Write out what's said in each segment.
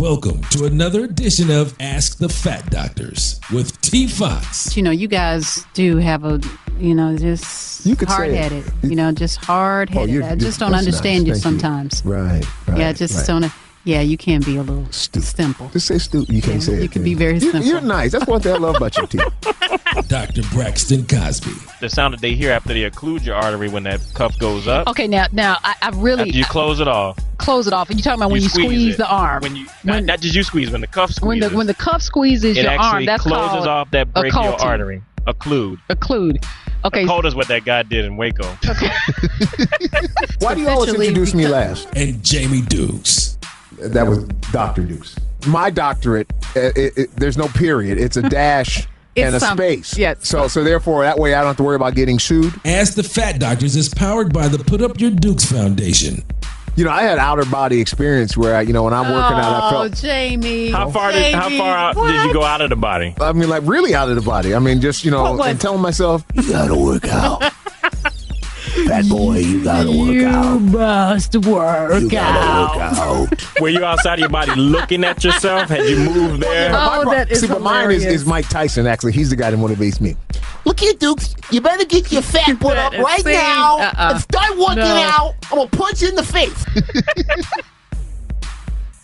Welcome to another edition of Ask the Fat Doctors with T. Fox. You know, you guys do have a, just hard-headed. Just hard-headed. I just don't understand you sometimes. Right. Yeah, just don't. Yeah, you can be a little simple. Just say stupid. You can't say it. You can be very simple. You're nice. That's one thing I love about you, T. Dr. Braxton Cosby. The sound that they hear after they occlude your artery when that cuff goes up. Okay, now I really... After you close it off. Close it off. And you're talking about when you squeeze the arm. Not just you squeeze, when the cuff squeezes. When the cuff squeezes your arm, that's called... It actually closes off that brachial artery. Occlude. Okay. Occlude is what that guy did in Waco. Okay. Why do you always introduce me last? And Jamie Dukes. That was Dr. Dukes. My doctorate, there's no period. It's a dash and a space. Yes. So therefore, that way I don't have to worry about getting sued. Ask the Fat Doctors is powered by the Put Up Your Dukes Foundation. I had outer body experience where when I'm working out, I felt. Oh, Jamie. How far out did you go out of the body? I mean, like really out of the body. I mean, just and telling myself, you gotta work out. Fat boy, you gotta work out. You must work out. Were you outside of your body looking at yourself? Had you moved there? But mine is Mike Tyson, actually. He's the guy that motivates me. Look here, Dukes. You better get your fat butt up right now and start working out. I'm going to punch you in the face.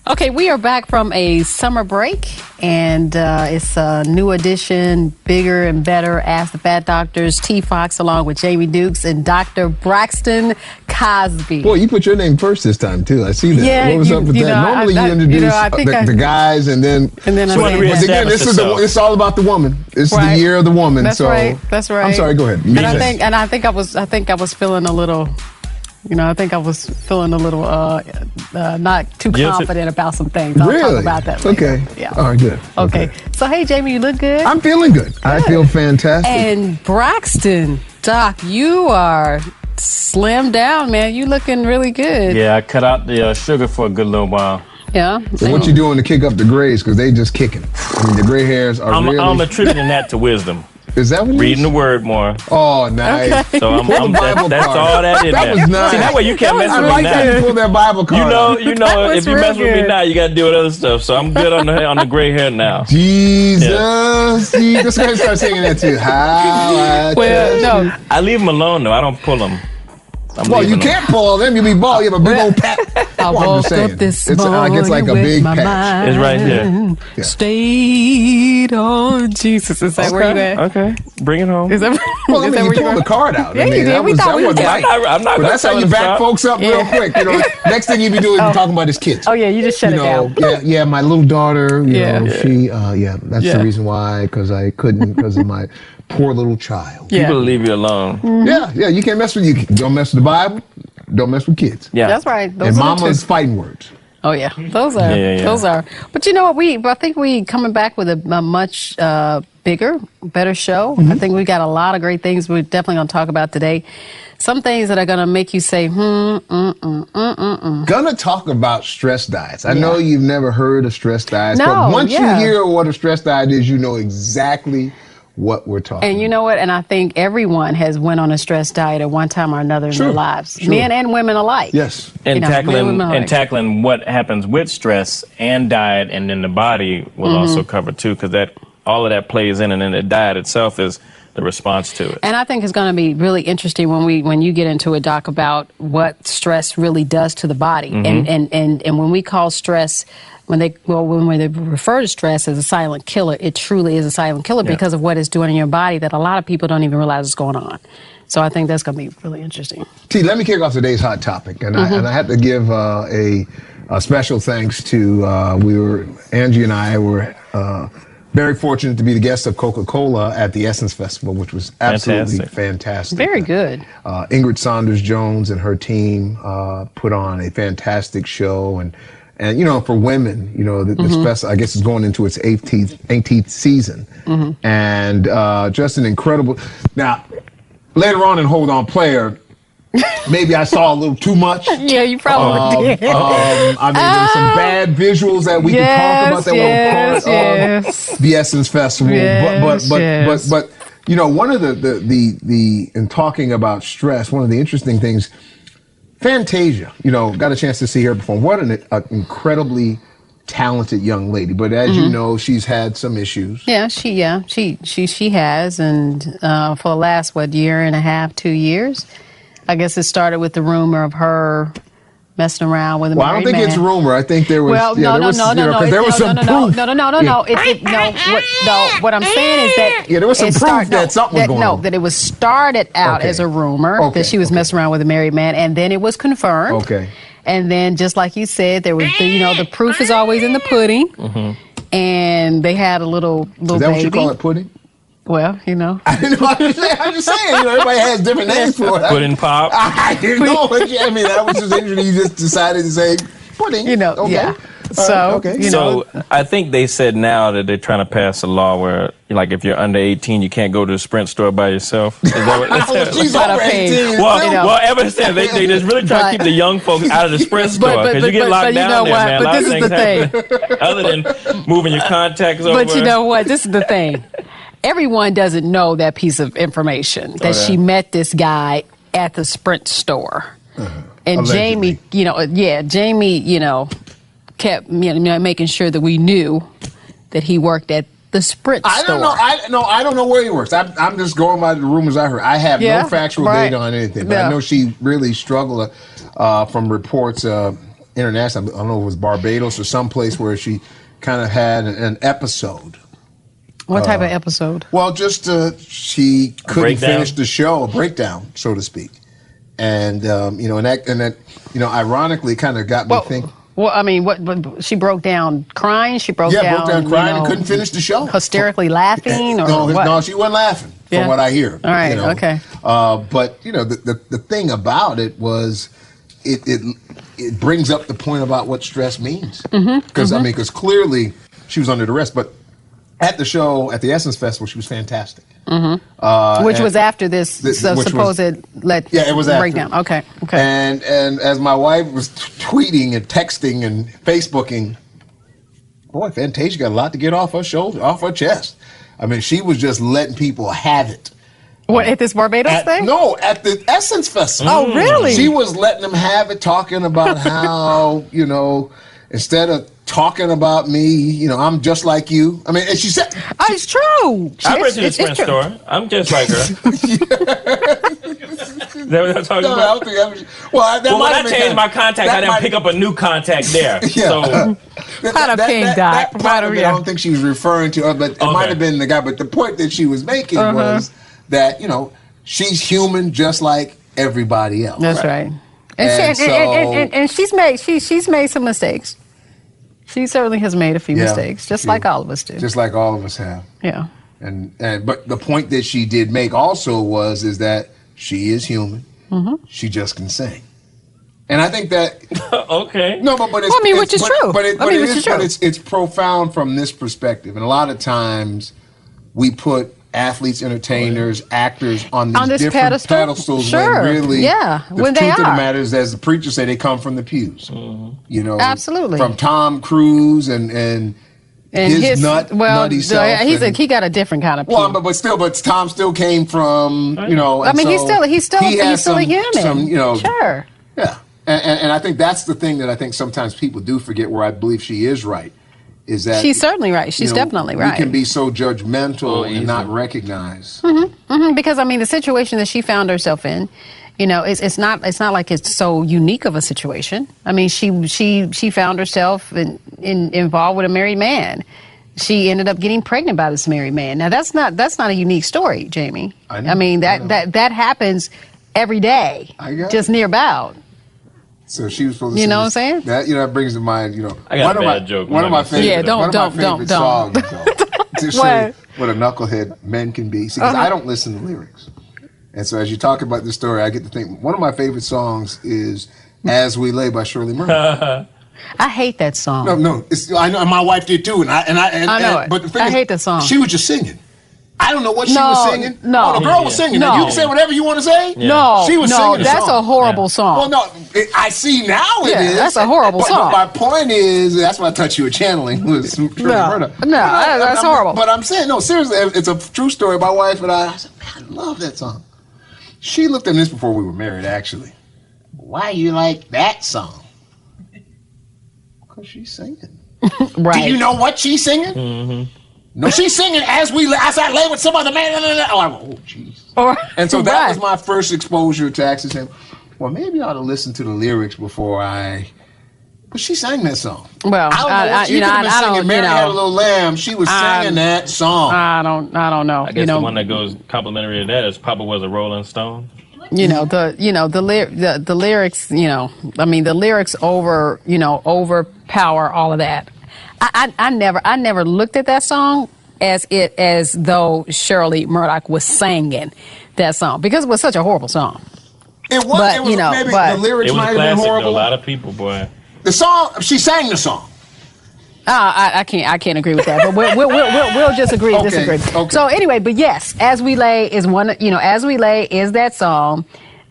Okay, we are back from a summer break, and it's a new edition, bigger and better, Ask the Fat Doctors, T. Fox, along with Jamie Dukes and Dr. Braxton Cosby. Boy, you put your name first this time, too. I see that. Yeah, what was up with that? Normally you introduce the guys, and then but again, this is all about the woman. This is the year of the woman. That's right. I'm sorry, go ahead. I think I was feeling a little... I think I was feeling a little not too confident about some things. I'll talk about that later. Okay. Yeah. All right, good. Okay. So, hey, Jamie, you look good. I'm feeling good. I feel fantastic. And Braxton, Doc, you are slimmed down, man. You looking really good. Yeah, I cut out the sugar for a good little while. Yeah. So what you doing to kick up the grays? Because they just kicking. I mean, the gray hairs are really... I'm attributing that to wisdom. Is that what reading the word more? Oh, nice. Okay. So that's all that is. That was nice. See, that way you can't mess with me now. I like that you pull that Bible card. You know, if you mess with me now, you got to deal with other stuff. So I'm good on the gray hair now. Jesus. Yeah. This guy start singing that too. No. I leave them alone though. I don't pull them. You can't pull them. You be bald. You have a big old pat. I woke up this morning it's like a big patch. It's right here. Yeah. Stayed on Jesus. Is that where you at? Okay. Bring it home. You pulled the card out. Yeah, you did. We thought we did. I'm not that's how you back folks up real quick. Next thing you be doing is talking about his kids. Oh, yeah. You just shut it down. Yeah, my little daughter, that's the reason why, because I couldn't, because of my poor little child. Yeah. People leave you alone. Mm-hmm. Yeah, you can't mess with you. Don't mess with the Bible. Don't mess with kids. Yeah, that's right. And mama's fighting words. Oh yeah, those are. Those are. But you know what? I think we coming back with a much bigger, better show. Mm-hmm. I think we got a lot of great things we're definitely going to talk about today. Some things that are going to make you say, Gonna talk about stress diets. I know you've never heard of stress diets, but once you hear what a stress diet is, you know exactly what we're talking about. And you know what? And I think everyone has went on a stress diet at one time or another in their lives. Men and women alike. Yes. And tackling what happens with stress and diet and then the body will also cover too, because all of that plays in, and then the diet itself is the response to it. And I think it's going to be really interesting when you get into a doc about what stress really does to the body. And when we call stress, when they refer to stress as a silent killer, it truly is a silent killer because of what it's doing in your body that a lot of people don't even realize is going on. So I think that's going to be really interesting. T, let me kick off today's hot topic. And I have to give a special thanks to, Angie and I were very fortunate to be the guests of Coca-Cola at the Essence Festival, which was absolutely fantastic. Very good. Ingrid Saunders-Jones and her team put on a fantastic show. And for women, this festival, I guess, is going into its 18th season. And just an incredible... Now, later on in Hold On Player, maybe I saw a little too much. Yeah, you probably did. There's some bad visuals that we can talk about that were part of the Essence Festival. But one of the in talking about stress, one of the interesting things, Fantasia, got a chance to see her perform. What an incredibly talented young lady, but as you know, she's had some issues. Yeah, she has, and for the last year and a half, 2 years, I guess it started with the rumor of her messing around with a married man. I don't think it's rumor. I think there was. Well, no. There was some proof. No. What I'm saying is that there was some proof that something was going on. No, that it was started out as a rumor that she was messing around with a married man, and then it was confirmed. Okay. And then, just like you said, there was the proof is always in the pudding, and they had a little baby. Is that what you call it, pudding? Well, you know. I'm just saying, everybody has different names for it. Pudding pop. I didn't know. I mean, that was just interesting. You just decided to say pudding. Okay. Yeah. So, So I think they said now that they're trying to pass a law where, like, if you're under 18, you can't go to the Sprint store by yourself. Is that what she's over 18. Well, ever since they just really try to keep the young folks out of the Sprint store because you get locked down there, man. But this is the thing. Other than moving your contacts over. But you know what? This is the thing. Everyone doesn't know that piece of information that she met this guy at the Sprint store, and allegedly. Jamie, kept making sure that we knew that he worked at the Sprint store. I don't know where he works. I'm just going by the rumors I heard. I have no factual data on anything. But I know she really struggled from reports international. I don't know if it was Barbados or someplace where she kind of had an episode. What type of episode? Well, just she couldn't finish the show, a breakdown, so to speak. And ironically, kind of got me thinking. Well, I mean, what she broke down crying. She broke down crying and couldn't finish the show. Hysterically laughing, or what? No, she wasn't laughing. From what I hear. All right, okay. But the thing about it was, it brings up the point about what stress means. Because clearly she was under duress, but at the show at the Essence Festival, she was fantastic. Which was after this supposed it was breakdown. After. Okay. And as my wife was tweeting and texting and Facebooking, boy, Fantasia got a lot to get off her chest. I mean, she was just letting people have it. What, at this Barbados thing? No, at the Essence Festival. Oh, really? She was letting them have it, talking about how, instead of talking about me, I'm just like you. I mean, and she said... it's true. I've been to the Sprint store. I'm just like her. Is that what I'm talking about? When I changed my contact, I didn't pick up a new contact there. So... That part of it, I don't think she was referring to, but it might have been the guy. But the point that she was making was that, she's human just like everybody else. That's right. And she's made some mistakes. She certainly has made a few mistakes, just like all of us do. Just like all of us have. Yeah. But the point that she did make also is that she is human. She just can sing. And I think that okay. No, but it's which is true. But it's profound from this perspective. And a lot of times we put athletes, entertainers, actors on these different pedestals when really the truth of the matter is, as the preachers say, they come from the pews. Absolutely. From Tom Cruise and his nutty self. He got a different kind of pew. Well, but Tom still came from, I mean, he's still a human. Sure. Yeah. And I think that's the thing that I think sometimes people do forget, where I believe she is right, is that... She's certainly right. She's definitely right. We can be so judgmental and not recognize. Because, I mean, the situation that she found herself in, it's not like it's so unique of a situation. I mean, she found herself involved with a married man. She ended up getting pregnant by this married man. Now, that's not a unique story, Jamie. I mean, that happens every day, just nearby. So she was supposed to. You know what I'm saying? That brings to mind. I got a bad joke. One of my favorite. Don't. songs to show what a knucklehead men can be. See, because I don't listen to lyrics, and so as you talk about this story, I get to think. One of my favorite songs is "As We Lay" by Shirley Murray. I hate that song. No. I know my wife did too, and I know it. But the thing I hate that song. She was just singing. I don't know what she was singing. No. The girl was singing. No. You can say whatever you want to say. Yeah. No. She was singing. That's a horrible song. Well, I see now it is. That's a horrible song. But my point is, that's why I thought you were channeling. That's horrible. But I'm saying, no, seriously, it's a true story. My wife and I said, man, I love that song. She looked at this before we were married, actually. Why you like that song? Because she's singing. Right. Do you know what she's singing? Mm-hmm. No, she's singing as I lay with some other man. Oh, jeez. And so that was my first exposure to actually saying, well, maybe I ought to listen to the lyrics before I. But she sang that song. Well, I don't know what you could have been singing. Mary Had a Little Lamb. She was singing that song. I don't know. I guess the one that goes complimentary to that is Papa Was a Rolling Stone. The lyrics. The lyrics overpower all of that. I never looked at that song as though Shirley Murdoch was singing that song because it was such a horrible song. It was. But, the lyrics might have been horrible. To a lot of people, boy. The song, she sang the song. I can't agree with that, but we'll just agree to disagree. Okay. So anyway, but yes, As We Lay is As We Lay is that song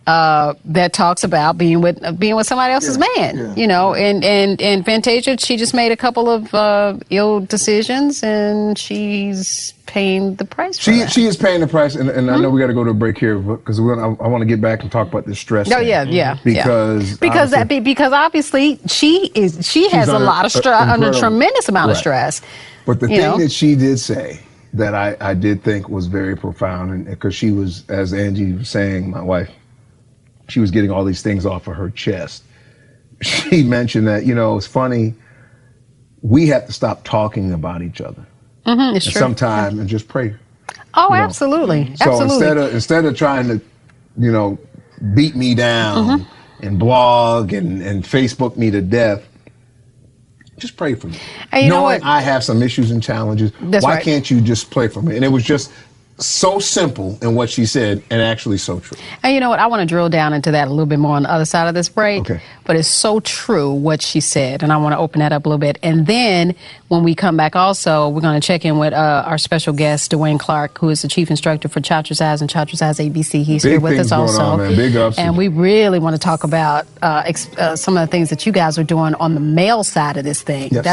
that talks about being with somebody else's man, and Fantasia, she just made a couple of ill decisions and she's paying the price for that. She is paying the price, and I know we got to go to a break here because I want to get back and talk about this stress. Oh yeah. Because obviously she has a lot of stress, under a tremendous amount of stress. But the thing that she did say that I did think was very profound, and because she was, as Angie was saying, my wife, she was getting all these things off of her chest. She mentioned that, it's funny, we have to stop talking about each other. Mm-hmm, it's true. Sometime and just pray. Oh, absolutely. So instead of trying to, beat me down and blog and Facebook me to death, just pray for me. And knowing I have some issues and challenges, why can't you just pray for me? And it was just so simple in what she said and actually so true. And you know what? I want to drill down into that a little bit more on the other side of this break. Okay. But it's so true what she said, and I want to open that up a little bit. And then when we come back also, we're going to check in with our special guest, Dwayne Clark, who is the chief instructor for Chautauquas and Chautauquas ABC. He's here with us also. On, man. Big ups. And we really want to talk about some of the things that you guys are doing on the male side of this thing. Yep,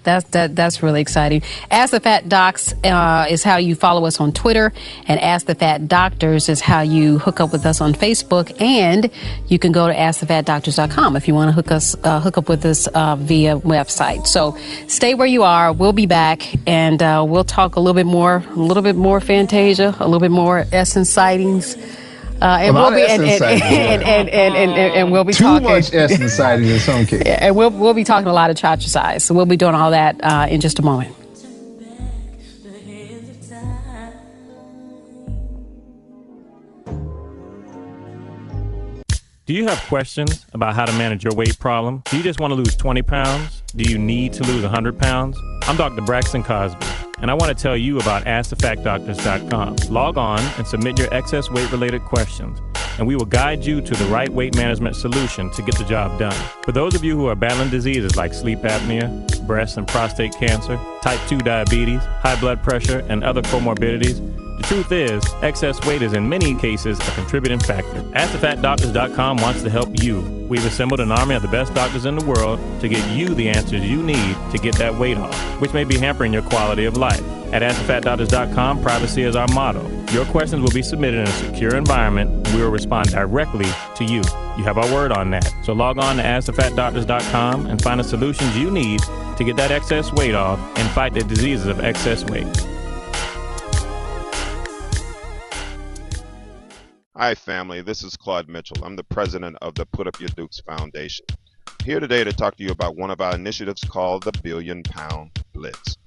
that's really exciting. Ask the Fat Docs is how you follow us on Twitter, and Ask the Fat Doctors is how you hook up with us on Facebook, and you can go to AskTheFatDoctors.com if you want to hook up with us via website. So stay where you are. We'll be back, and we'll talk a little bit more Fantasia, a little bit more Essence sightings. And we'll be and we'll be too talking much Essence sightings in some cases. And we'll be talking a lot of Chautauquas. So we'll be doing all that in just a moment. Do you have questions about how to manage your weight problem? Do you just want to lose 20 pounds? Do you need to lose 100 pounds? I'm Dr. Braxton Cosby, and I want to tell you about AskTheFatDoctors.com. Log on and submit your excess weight-related questions, and we will guide you to the right weight management solution to get the job done. For those of you who are battling diseases like sleep apnea, breast and prostate cancer, type 2 diabetes, high blood pressure, and other comorbidities, the truth is, excess weight is in many cases a contributing factor. AskTheFatDoctors.com wants to help you. We've assembled an army of the best doctors in the world to get you the answers you need to get that weight off, which may be hampering your quality of life. At AskTheFatDoctors.com, privacy is our motto. Your questions will be submitted in a secure environment. We will respond directly to you. You have our word on that. So log on to AskTheFatDoctors.com and find the solutions you need to get that excess weight off and fight the diseases of excess weight. Hi, family. This is Claude Mitchell. I'm the president of the Put Up Your Dukes Foundation. Here today to talk to you about one of our initiatives called the Billion Pound Blitz.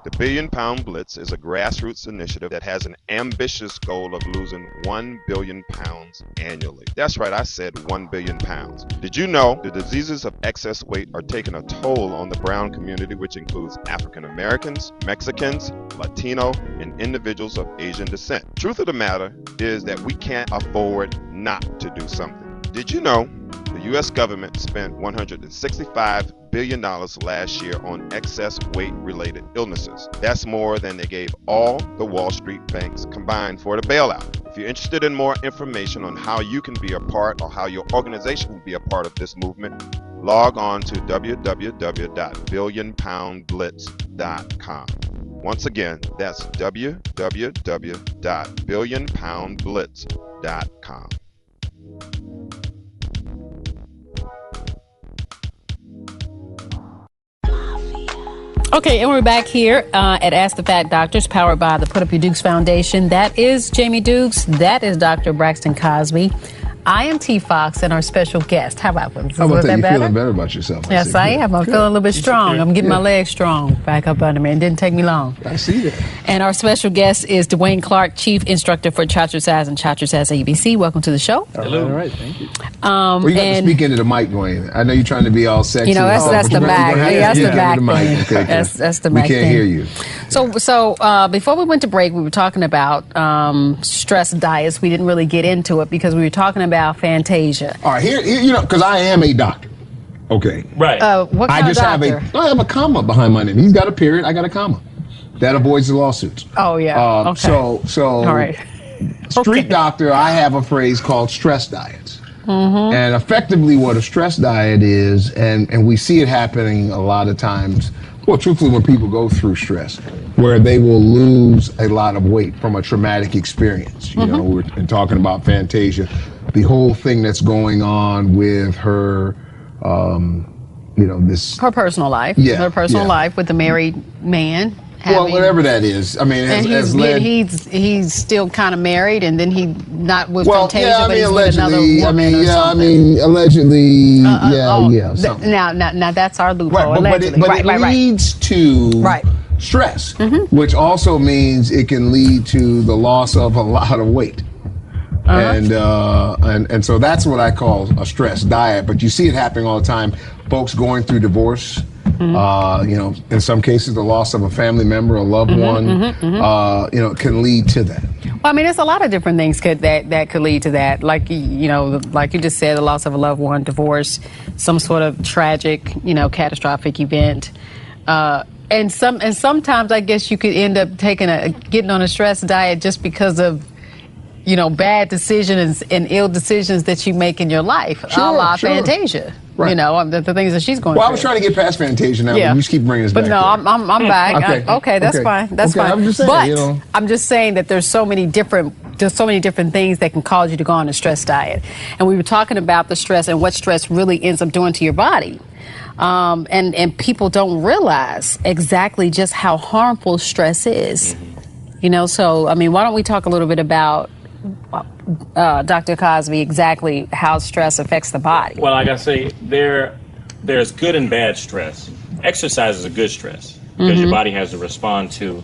The Billion Pound Blitz is a grassroots initiative that has an ambitious goal of losing 1 billion pounds annually. That's right, I said 1 billion pounds. Did you know the diseases of excess weight are taking a toll on the brown community, which includes African Americans, Mexicans, Latino, and individuals of Asian descent? Truth of the matter is that we can't afford not to do something. Did you know the U.S. government spent $165 billion last year on excess weight-related illnesses? That's more than they gave all the Wall Street banks combined for the bailout. If you're interested in more information on how you can be a part or how your organization will be a part of this movement, log on to www.billionpoundblitz.com. Once again, that's www.billionpoundblitz.com. Okay, and we're back here at Ask the Fat Doctors, powered by the Put Up Your Dukes Foundation. That is Jamie Dukes. That is Dr. Braxton Cosby. I am T. Fox, and our special guest. How about that? How about that? You're feeling better about yourself. Yes, I am. I'm feeling a little bit strong. I'm getting my legs strong back up under me. It didn't take me long. I see that. And our special guest is Dwayne Clark, Chief Instructor for Chatrasaz and Chatrasaz ABC. Welcome to the show. Hello. All right, thank you. Well, you got to speak into the mic, Dwayne. I know you're trying to be all sexy. You know, that's the back. That's the back. That's the back. We can't hear you. So before we went to break, we were talking about stress diets. We didn't really get into it because we were talking about Fantasia. All right, here, you know, because I am a doctor. Okay. Right. What kind of doctor? I have a comma behind my name. He's got a period. I got a comma. That avoids the lawsuits. Oh yeah. Okay. So. All right. Street doctor. I have a phrase called stress diets. Mm-hmm. And effectively, what a stress diet is, and we see it happening a lot of times. Well, truthfully, when people go through stress, where they will lose a lot of weight from a traumatic experience. You know, we're talking about Fantasia. The whole thing that's going on with her, you know, her personal life, her personal life with the married man. Well, whatever that is. I mean, he's still kind of married, and then he not with Fantasia, but he's allegedly, with another woman allegedly, Now that's our loophole. Right, allegedly. but it leads to stress, which also means it can lead to the loss of a lot of weight. And so that's what I call a stress diet. But you see it happening all the time. Folks going through divorce, you know, in some cases the loss of a family member, a loved one, you know, can lead to that. Well, I mean, there's a lot of different things that could lead to that. Like, you know, like you just said, the loss of a loved one, divorce, some sort of tragic, you know, catastrophic event. And sometimes I guess you could end up getting on a stress diet just because of, you know, bad decisions and ill decisions that you make in your life, a la Fantasia. Right. You know, the things that she's going through. Well, I was trying to get past Fantasia now, but you just keep bringing us back. But no, I'm back. Okay, that's fine. That's fine. I'm just saying, but you know. I'm just saying that there's so many different things that can cause you to go on a stress diet. And we were talking about the stress and what stress really ends up doing to your body. And people don't realize exactly just how harmful stress is. You know, so, I mean, why don't we talk a little bit about Dr. Cosby, exactly how stress affects the body? Well, like I say, there's good and bad stress. Exercise is a good stress because your body has to respond to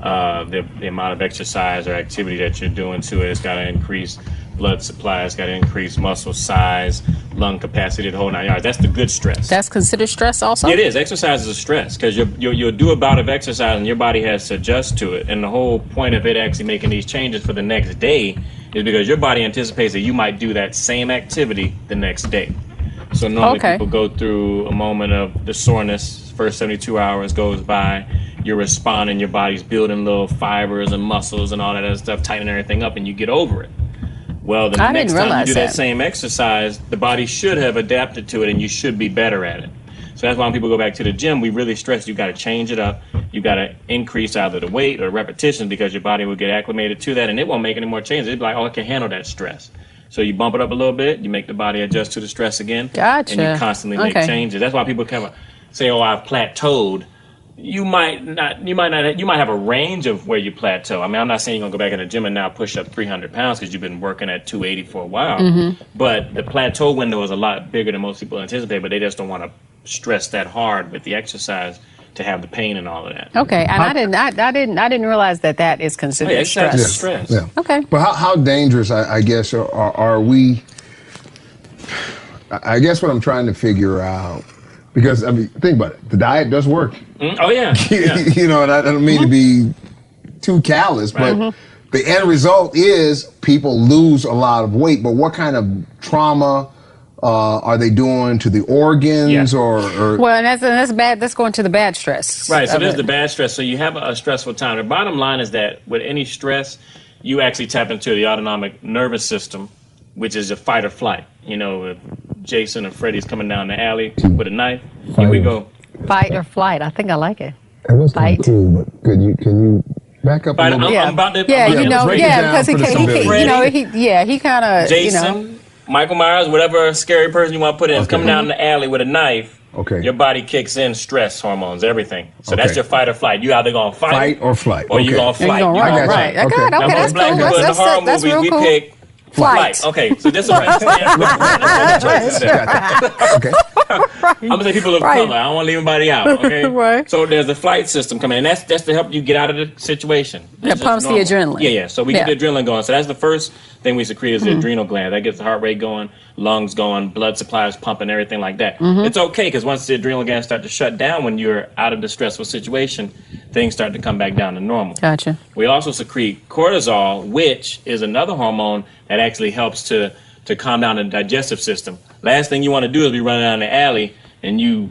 the amount of exercise or activity that you're doing to it. It's got to increase blood supply, it's got to increase muscle size, lung capacity, the whole 9 yards. That's the good stress. That's considered stress also? It is. Exercise is a stress because you'll do a bout of exercise and your body has to adjust to it. And the whole point of it actually making these changes for the next day is because your body anticipates that you might do that same activity the next day. So normally people go through a moment of the soreness, first 72 hours goes by, you're responding, your body's building little fibers and muscles and all that other stuff, tightening everything up, and you get over it. Well, the next time you do that same exercise, the body should have adapted to it and you should be better at it. So that's why when people go back to the gym, we really stress you got to change it up. You got to increase either the weight or repetition because your body will get acclimated to that and it won't make any more changes. It'll be like, oh, I can handle that stress. So you bump it up a little bit, you make the body adjust to the stress again. Gotcha. And you constantly make changes. That's why people kind of say, oh, I've plateaued. You might have a range of where you plateau. I mean, I'm not saying you're going to go back in the gym and now push up 300 pounds because you've been working at 280 for a while. But the plateau window is a lot bigger than most people anticipate, but they just don't want to stress that hard with the exercise to have the pain and all of that. Okay, and I didn't realize that is considered stress. Stress. Yeah. Okay. But how dangerous, I guess, are we? I guess what I'm trying to figure out, because I mean, think about it. The diet does work. Oh yeah. You know, and I don't mean to be too callous, but the end result is people lose a lot of weight. But what kind of trauma are they doing to the organs or? Well, and that's bad. That's going to the bad stress. Right. So there's the bad stress. So you have a stressful time. The bottom line is that with any stress, you actually tap into the autonomic nervous system, which is a fight or flight. You know, if Jason or Freddy's coming down the alley with a knife, here we go. Fight or flight. I think I like it. It was fight. Cool, but can you back up a little bit? I'm about to because he kind of Jason, Michael Myers, whatever scary person you want to put in, is coming down the alley with a knife. Okay. Your body kicks in stress hormones, everything. So that's your fight or flight. You either gonna fight or flight, or you gonna flight. You're gonna run, right? Okay, Okay. okay, that's black cool. people in the horror That's movies, real we cool. pick flight. Okay, so this is right. Okay. I'm gonna say people of color. I don't want to leave anybody out. Okay. Right. So there's the flight system coming in, and that's to help you get out of the situation. That pumps the adrenaline. Yeah. So we get the adrenaline going. So that's the first thing we secrete is the adrenal gland. That gets the heart rate going, lungs going, blood supply is pumping, everything like that. It's okay because once the adrenal glands start to shut down when you're out of the stressful situation, things start to come back down to normal. Gotcha. We also secrete cortisol, which is another hormone that actually helps to calm down the digestive system. Last thing you want to do is be running down the alley and you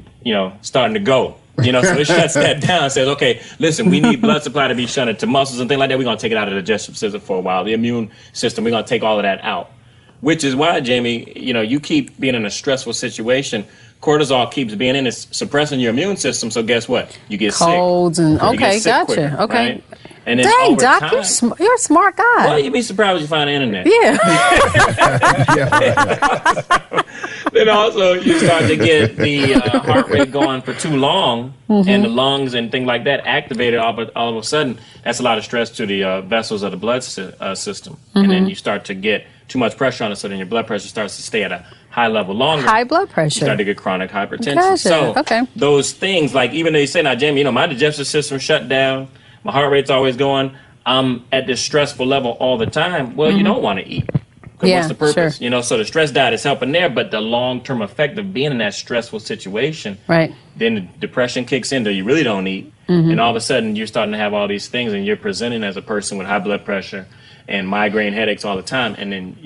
starting to go. So it shuts that down. Says, okay, listen, we need blood supply to be shunted to muscles and things like that. We're going to take it out of the digestive system for a while. The immune system, we're going to take all of that out. Which is why, Jamie, you keep being in a stressful situation. Cortisol keeps being in it, suppressing your immune system. So guess what? You get colds sick. and okay, gotcha. Quicker, okay. Right? And then dang, over Doc, time, you're a smart guy. Well, you'd be surprised when you find the internet. Yeah. Then also you start to get the heart rate going for too long, and the lungs and things like that activated all of a sudden. That's a lot of stress to the vessels of the blood system, and then you start to get too much pressure on it, so then your blood pressure starts to stay at a high level longer. High blood pressure. You start to get chronic hypertension. Gotcha. So those things, like even though you say, now, Jamie, my digestive system shut down, my heart rate's always going, I'm at this stressful level all the time. Well, you don't want to eat. What's the purpose? Sure. So the stress diet is helping there, but the long-term effect of being in that stressful situation, right? Then the depression kicks in, though you really don't eat, and all of a sudden you're starting to have all these things, and you're presenting as a person with high blood pressure and migraine headaches all the time, and then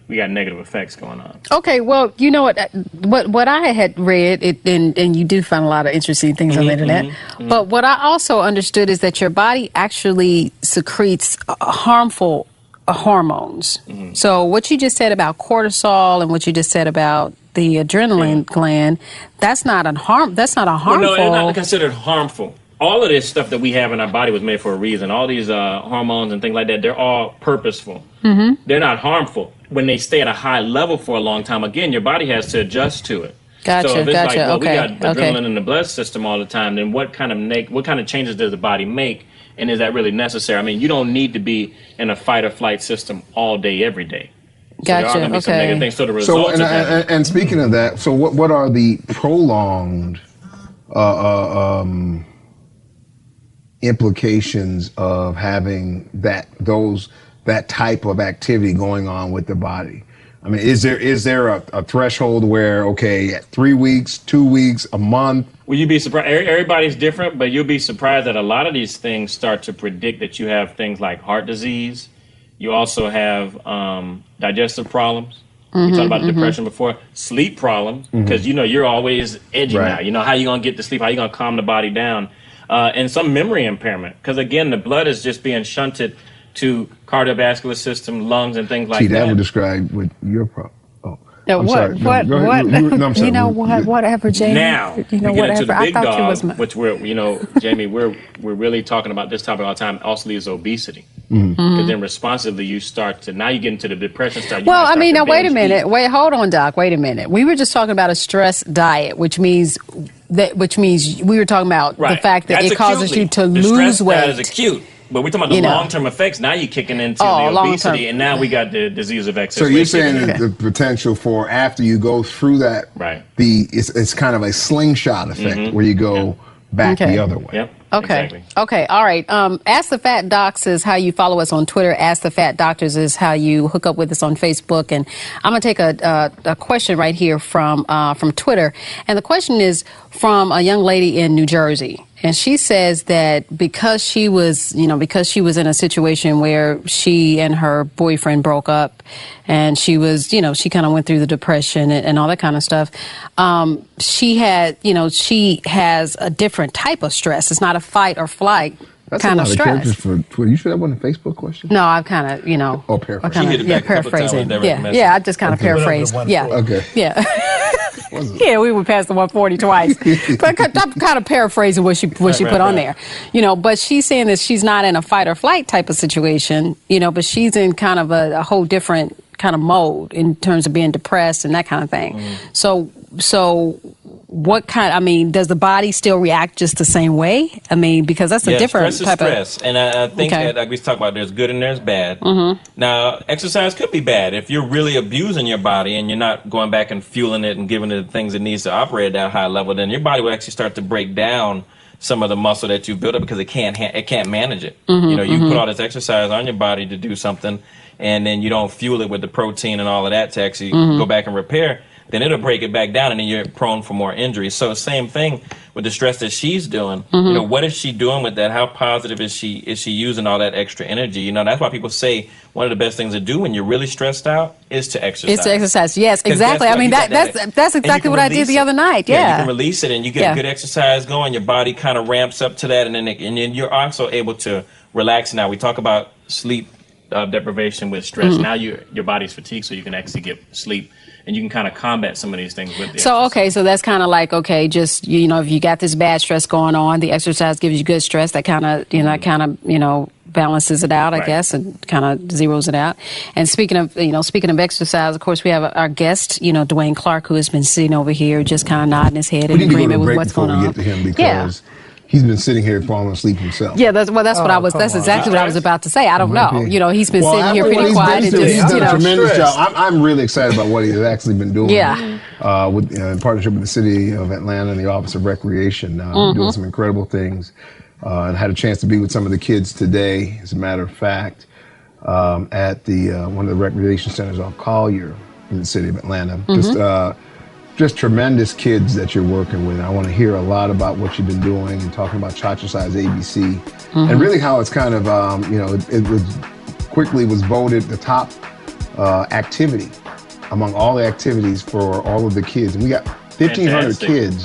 we got negative effects going on. Okay, well, you know what I had read, and you do find a lot of interesting things on the internet. But what I also understood is that your body actually secretes harmful hormones. So what you just said about cortisol and what you just said about the adrenaline gland, that's not a harmful. Well, no, it's not considered harmful. All of this stuff that we have in our body was made for a reason. All these hormones and things like that, they're all purposeful. They're not harmful. When they stay at a high level for a long time, again, your body has to adjust to it. Gotcha, so if it's gotcha. like, well, okay, we got adrenaline in the blood system all the time, then what kind of changes does the body make? And is that really necessary? I mean, you don't need to be in a fight or flight system all day, every day. So gotcha. There are going to be some negative things. So the results and speaking of that, so what are the prolonged implications of having that type of activity going on with the body? I mean, is there a threshold where, okay, at 3 weeks, 2 weeks, a month? Well, you'd be surprised. Everybody's different, but you'll be surprised that a lot of these things start to predict that you have things like heart disease. You also have digestive problems. We talked about depression before. Sleep problems, because you're always edgy now. How you going to get to sleep? How you going to calm the body down? And some memory impairment, because again, the blood is just being shunted to cardiovascular system, lungs, and things like that. That would describe what your problem. Whatever, Jamie. Now, we get into the big dog, which Jamie, we're really talking about this topic all the time. Also leaves obesity, because then responsively you start to, now you get into the depression stage. Well, I mean, now wait a minute. Hold on, Doc. Wait a minute. We were just talking about a stress diet, which means we were talking about the fact that it causes you to lose weight. That is acute. But we're talking about the long-term effects. Now you're kicking into the obesity, and now we got the disease of excess weight. So you're saying the potential for, after you go through that, it's kind of a slingshot effect where you go back the other way. Yep. Okay. Exactly. Okay. All right. Ask the Fat Docs is how you follow us on Twitter. Ask the Fat Doctors is how you hook up with us on Facebook. And I'm going to take a question right here from Twitter. And the question is from a young lady in New Jersey. And she says that because she was in a situation where she and her boyfriend broke up, and she was, she kind of went through the depression and all that kind of stuff. She has a different type of stress. It's not a fight or flight kind of stress. For Twitter. You sure that wasn't a Facebook question? No, I've kind of, Oh, paraphrase. Paraphrasing. Yeah, I just kind of paraphrased. Yeah. Okay. Yeah. Yeah, we went past the 140 twice. But I'm kind of paraphrasing what she put on there. But she's saying that she's not in a fight or flight type of situation, but she's in kind of a whole different kind of mode in terms of being depressed and that kind of thing. So what kind? I mean, does the body still react just the same way? I mean, because that's a different stress type is stress. And I think that, like we talked about, there's good and there's bad. Now, exercise could be bad. If you're really abusing your body and you're not going back and fueling it and giving it the things it needs to operate at that high level, then your body will actually start to break down some of the muscle that you built up because it can't manage it. You put all this exercise on your body to do something, and then you don't fuel it with the protein and all of that to actually go back and repair, then it'll break it back down, and then you're prone for more injuries. So same thing with the stress that she's doing. What is she doing with that? How positive is she using all that extra energy? That's why people say one of the best things to do when you're really stressed out is to exercise. It's to exercise. Yes, exactly. I mean, that's exactly what I did the other night. Yeah, you can release it, and you get good exercise going. Your body kind of ramps up to that, and then you're also able to relax. Now we talk about sleep deprivation with stress. Now your body's fatigued, so you can actually get sleep. And you can kind of combat some of these things with the exercise. So that's kind of like, just, if you got this bad stress going on, the exercise gives you good stress, that kind of, balances it out, I guess, and kind of zeroes it out. And speaking of exercise, of course, we have our guest, Dwayne Clark, who has been sitting over here just kind of nodding his head in agreement with what's going on. We need to go to break before we get to him because he's been sitting here falling asleep himself. Yeah, that's exactly what I was about to say. I don't know. He's been sitting here pretty quiet and he's done a tremendous job. I'm really excited about what he's actually been doing. Yeah. With in partnership with the City of Atlanta and the Office of Recreation, doing some incredible things. And had a chance to be with some of the kids today, as a matter of fact, at the one of the recreation centers on Collier in the City of Atlanta. Just tremendous kids that you're working with. I want to hear a lot about what you've been doing and talking about Cha-Cha-Size ABC and really how it's kind of, it was voted the top activity among all the activities for all of the kids. And we got 1,500 kids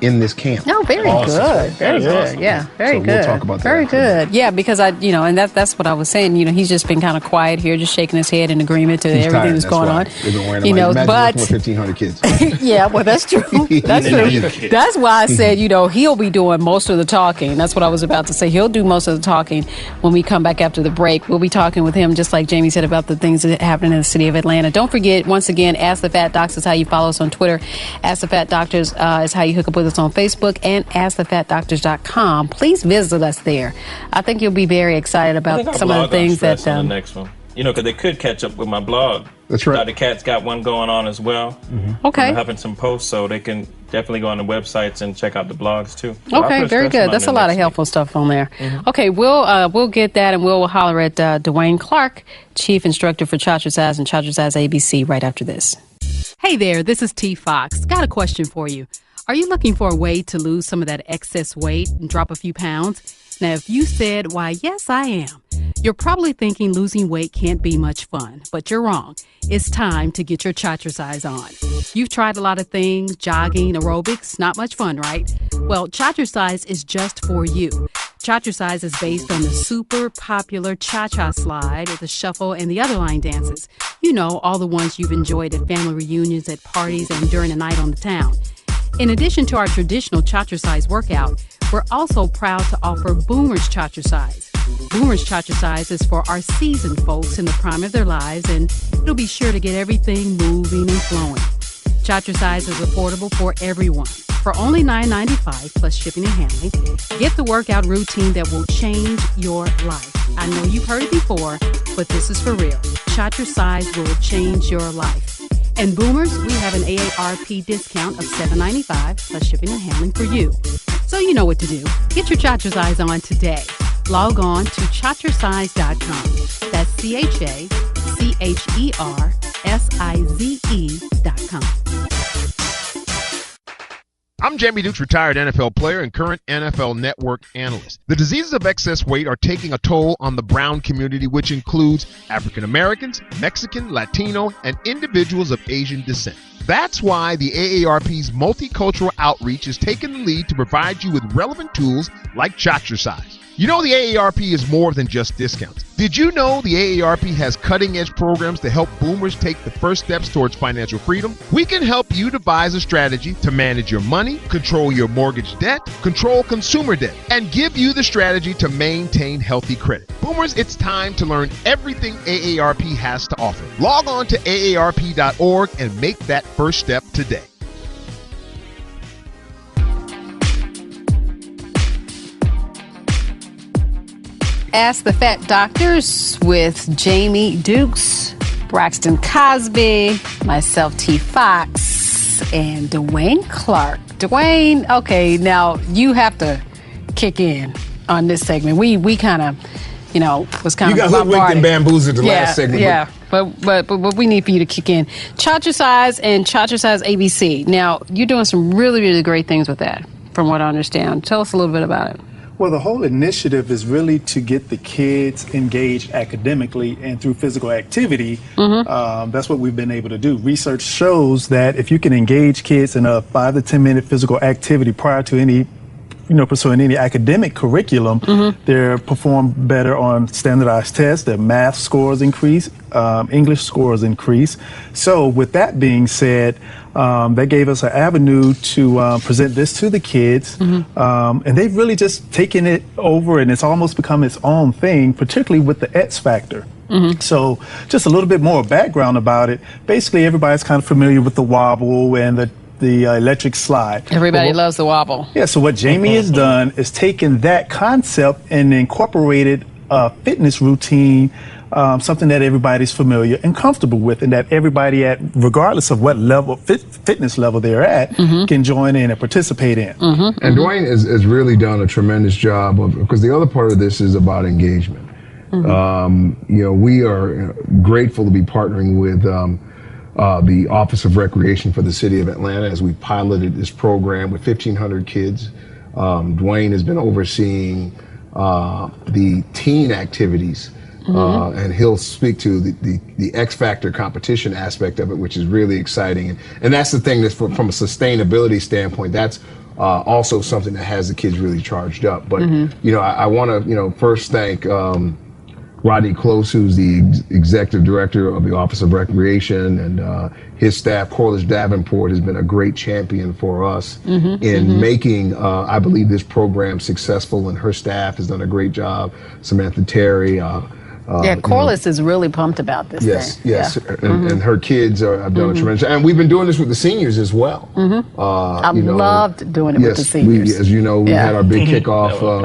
in this camp. No, very good. Very good. Awesome. Yeah, very good. We'll talk about that. Very good. Yeah, because and that's what I was saying. He's just been kind of quiet here, just shaking his head in agreement to everything that's going on. But 1,500 kids. Yeah, well, that's true. That's true. That's why I said, he'll be doing most of the talking. That's what I was about to say. He'll do most of the talking when we come back after the break. We'll be talking with him, just like Jamie said, about the things that happen in the City of Atlanta. Don't forget, once again, Ask the Fat Docs is how you follow us on Twitter. Ask the Fat Doctors is how you hook up with us on Facebook, and AskTheFatDoctors.com. Please visit us there. I think you'll be very excited about some of the things that. On the next one, because they could catch up with my blog. That's right. Dr. Kat's got one going on as well. Okay. I'm having some posts, so they can definitely go on the websites and check out the blogs too. Okay, very good. That's a lot of helpful stuff on there. Okay, we'll get that, and we'll holler at Dwayne Clark, Chief Instructor for Cha-Cha-Size and Cha-Cha-Size ABC, right after this. Hey there, this is T. Fox. Got a question for you. Are you looking for a way to lose some of that excess weight and drop a few pounds? Now, if you said, why, yes, I am, you're probably thinking losing weight can't be much fun, but you're wrong. It's time to get your Cha-Cha-Size on. You've tried a lot of things, jogging, aerobics, not much fun, right? Well, Cha-Cha-Size is just for you. Cha-Cha-Size is based on the super popular Cha-Cha slide, the shuffle, and the other line dances. All the ones you've enjoyed at family reunions, at parties, and during a night on the town. In addition to our traditional Cha-Cha-Size workout, we're also proud to offer Boomers Cha-Cha-Size. Boomers Cha-Cha-Size is for our seasoned folks in the prime of their lives, and it'll be sure to get everything moving and flowing. Cha-Cha-Size is affordable for everyone. For only $9.95 plus shipping and handling, get the workout routine that will change your life. I know you've heard it before, but this is for real. Cha-Cha-Size will change your life. And Boomers, we have an AARP discount of $7.95 plus shipping and handling for you. So you know what to do. Get your Cha-Cha-Size on today. Log on to ChaChaSize.com. That's ChaChersize.com. I'm Jamie Dukes, retired NFL player and current NFL Network analyst. The diseases of excess weight are taking a toll on the brown community, which includes African Americans, Mexican, Latino, and individuals of Asian descent. That's why the AARP's multicultural outreach is taking the lead to provide you with relevant tools like Cha-Cha-Size. The AARP is more than just discounts. Did you know the AARP has cutting-edge programs to help boomers take the first steps towards financial freedom? We can help you devise a strategy to manage your money, control your mortgage debt, control consumer debt, and give you the strategy to maintain healthy credit. Boomers, it's time to learn everything AARP has to offer. Log on to AARP.org and make that first step today. Ask the Fat Doctors with Jamie Dukes, Braxton Cosby, myself, T. Fox, and Dwayne Clark. Dwayne, okay, now you have to kick in on this segment. We kind of, was kind of You got hoodwinked and bamboozled the last segment. Yeah, but we need for you to kick in. Chatricize and Chatricize ABC. Now, you're doing some really, really great things with that, from what I understand. Tell us a little bit about it. Well, the whole initiative is really to get the kids engaged academically and through physical activity. That's what we've been able to do. Research shows that if you can engage kids in a 5 to 10 minute physical activity prior to any pursuing any academic curriculum, they're perform better on standardized tests, their math scores increase, English scores increase. So with that being said, that gave us an avenue to present this to the kids, and they've really just taken it over, and it's almost become its own thing, particularly with the X Factor. So just a little bit more background about it. Basically, everybody's kind of familiar with the wobble and the electric slide. Everybody loves the wobble. Yeah, so what Jamie has done is taken that concept and incorporated a fitness routine, something that everybody's familiar and comfortable with, and that everybody, regardless of what level, fitness level they're at, can join in and participate in. And Dwayne has really done a tremendous job because the other part of this is about engagement. We are grateful to be partnering with the Office of Recreation for the City of Atlanta as we piloted this program with 1,500 kids. Dwayne has been overseeing the teen activities, and he'll speak to the X Factor competition aspect of it, which is really exciting. And that's the thing that's from a sustainability standpoint, that's also something that has the kids really charged up. But, I want to, first thank Rodney Close, who's the executive director of the Office of Recreation, and his staff. Corliss Davenport has been a great champion for us in making, I believe, this program successful, and her staff has done a great job. Samantha Terry. Corliss is really pumped about this thing. Yes, and her kids have done a tremendous, and we've been doing this with the seniors as well. I loved doing it with the seniors. As you know, we had our big kickoff with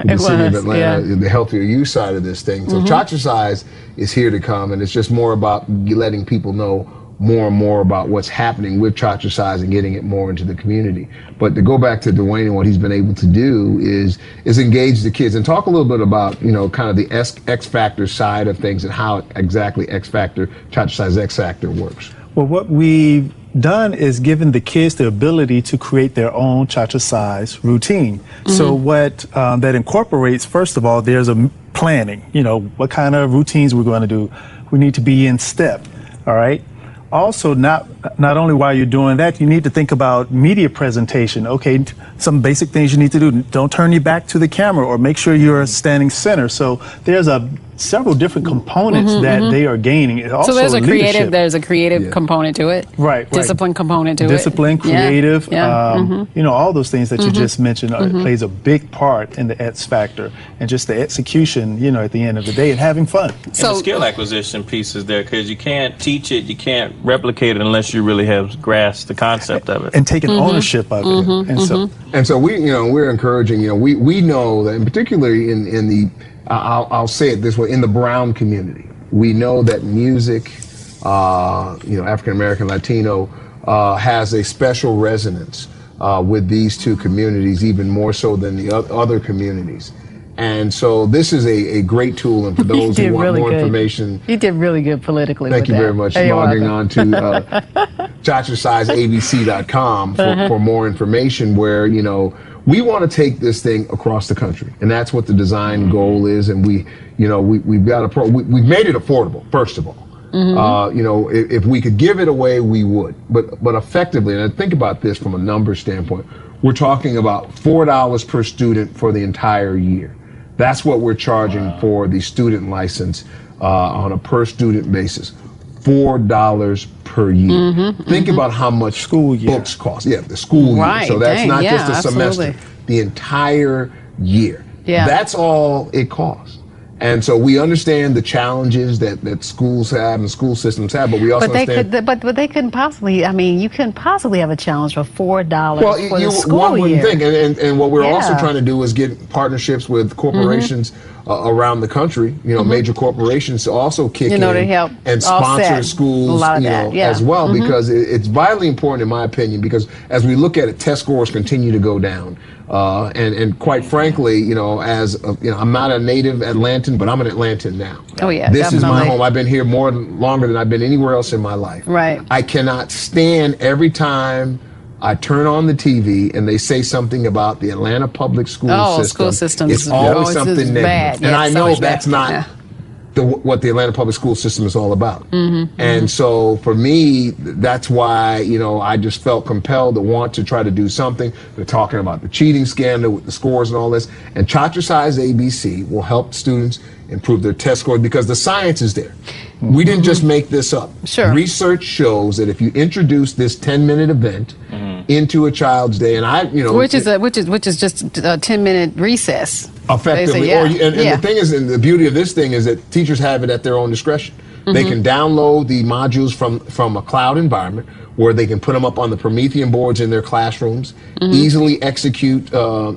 the City of Atlanta, the Healthier You side of this thing. So Chatricize is here to come, and it's just more about letting people know more and more about what's happening with Chatricize and getting it more into the community. But to go back to Dwayne and what he's been able to do is engage the kids and talk a little bit about, kind of the X Factor side of things and how exactly Chatricize X Factor works. Well, what we've done is given the kids the ability to create their own Chatricize routine. So what that incorporates, first of all, there's a planning, what kind of routines we're going to do. We need to be in step, all right? Also, not only while you're doing that, you need to think about media presentation. Okay, some basic things you need to do. Don't turn your back to the camera, or make sure you're standing center. So there's several different components that they are gaining. Also, so there's a creative component to it. Right. Discipline component to it. Discipline, creative, all those things that you just mentioned plays a big part in the X Factor, and just the execution, at the end of the day, and having fun. So and the skill acquisition piece is there, because you can't teach it, you can't replicate it unless you really have grasped the concept of it and taken ownership of it. And so we're encouraging. We know that, and particularly in the I'll say it this way, in the Brown community, we know that music, African American, Latino, has a special resonance with these two communities, even more so than the other communities. And so this is a great tool, and for those who want more information. You did really good politically. Thank you very much. Logging on to chatricizeabc.com for more information, where, we want to take this thing across the country, and that's what the design goal is. And we've got we've made it affordable, first of all. If we could give it away, we would. But effectively, and I think about this from a number standpoint, we're talking about $4 per student for the entire year. That's what we're charging for the student license on a per student basis. $4 per year. Think about how much books cost. Yeah, the school year. So that's not just a semester. The entire year. Yeah. That's all it costs. And so we understand the challenges that schools have and school systems have, but we also understand. But they couldn't possibly. I mean, you couldn't possibly have a challenge for $4 for the school one wouldn't year. think, and what we're also trying to do is get partnerships with corporations around the country. Major corporations to also kick in to help and sponsor schools, as well, because it's vitally important, in my opinion. Because as we look at it, test scores continue to go down. And quite frankly, I'm not a native Atlantan, but I'm an Atlantan now. Oh yeah, this is my home. I've been here longer than I've been anywhere else in my life. Right. I cannot stand every time I turn on the TV and they say something about the Atlanta public school system. School systems. It's always something negative, bad. and I know that's not what the Atlanta public school system is all about. And so for me, that's why, I just felt compelled to want to try to do something. They're talking about the cheating scandal with the scores and all this. And Chacha-Size ABC will help students improve their test scores because the science is there. We didn't just make this up. Sure. Research shows that if you introduce this 10-minute event into a child's day, and which is just a 10-minute recess. Effectively, the thing is, and the beauty of this thing is that teachers have it at their own discretion. They can download the modules from a cloud environment where they can put them up on the Promethean boards in their classrooms, easily execute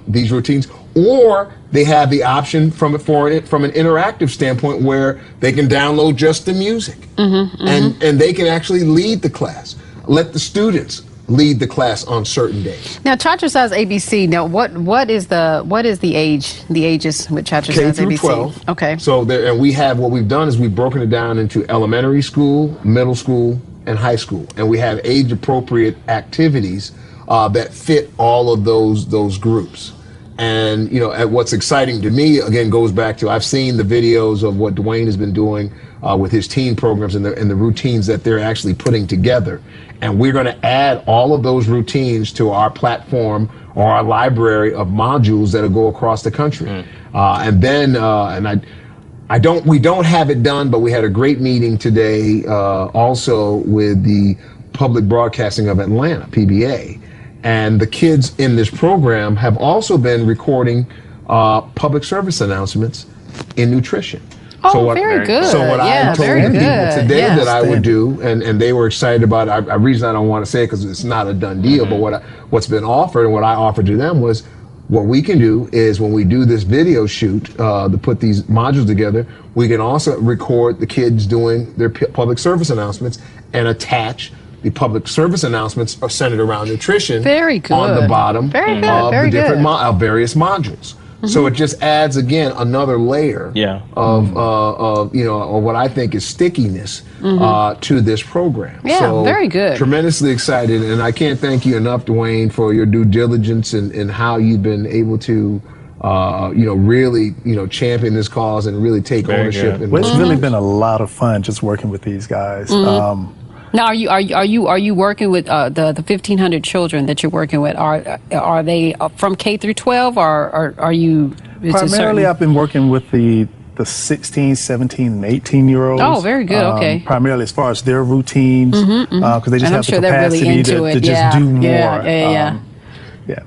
these routines, or they have the option from an interactive standpoint where they can download just the music, and they can actually lead the class. Let the students lead the class on certain days. Now, Chacha-Size ABC. Now, what is the ages with Chacha-Size ABC? K through 12. Okay. So and what we've done is we've broken it down into elementary school, middle school, and high school, and we have age-appropriate activities that fit all of those groups. And what's exciting to me again goes back to I've seen the videos of what Dwayne has been doing with his teen programs and the routines that they're actually putting together. And we're going to add all of those routines to our platform or our library of modules that'll go across the country. We don't have it done, but we had a great meeting today also with the Public Broadcasting of Atlanta, PBA. And the kids in this program have also been recording public service announcements in nutrition. Very good. So what I told people today that I would do, and they were excited about it. The reason I don't want to say it because it's not a done deal, but what's been offered and what I offered to them was what we can do is when we do this video shoot to put these modules together, we can also record the kids doing their public service announcements and attach the public service announcements are centered around nutrition on the bottom of the different various modules. So it just adds again another layer of what I think is stickiness to this program. Yeah, so very good. Tremendously excited, and I can't thank you enough, Dwayne, for your due diligence and how you've been able to really champion this cause and really take ownership. It's really been a lot of fun just working with these guys. Now, are you working with the 1,500 children that you're working with? Are they from K through 12, or are you? Primarily, I've been working with the 16, 17, and 18-year-olds. Oh, very good. Okay. Primarily as far as their routines, because they just have the capacity to just do more.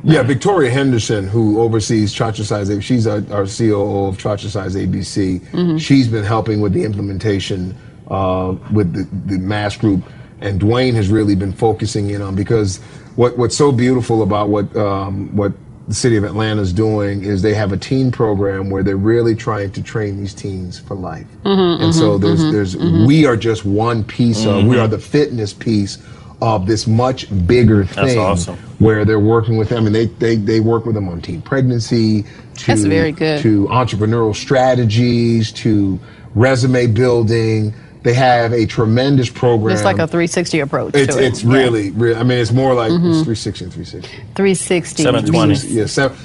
Yeah, Victoria Henderson, who oversees Chacha-Size ABC, she's our COO of Chacha-Size ABC. She's been helping with the implementation with the mass group, and Dwayne has really been focusing in on, because what's so beautiful about what the city of Atlanta is doing is they have a teen program where they're really trying to train these teens for life. And so we are just one piece of, we are the fitness piece of this much bigger thing. That's awesome. Where they're working with them, and they work with them on teen pregnancy, That's very good. to entrepreneurial strategies, to resume building. They have a tremendous program. It's like a 360 approach. It's really, I mean, it's more like it's 360 and 360. 360. 720. Yeah,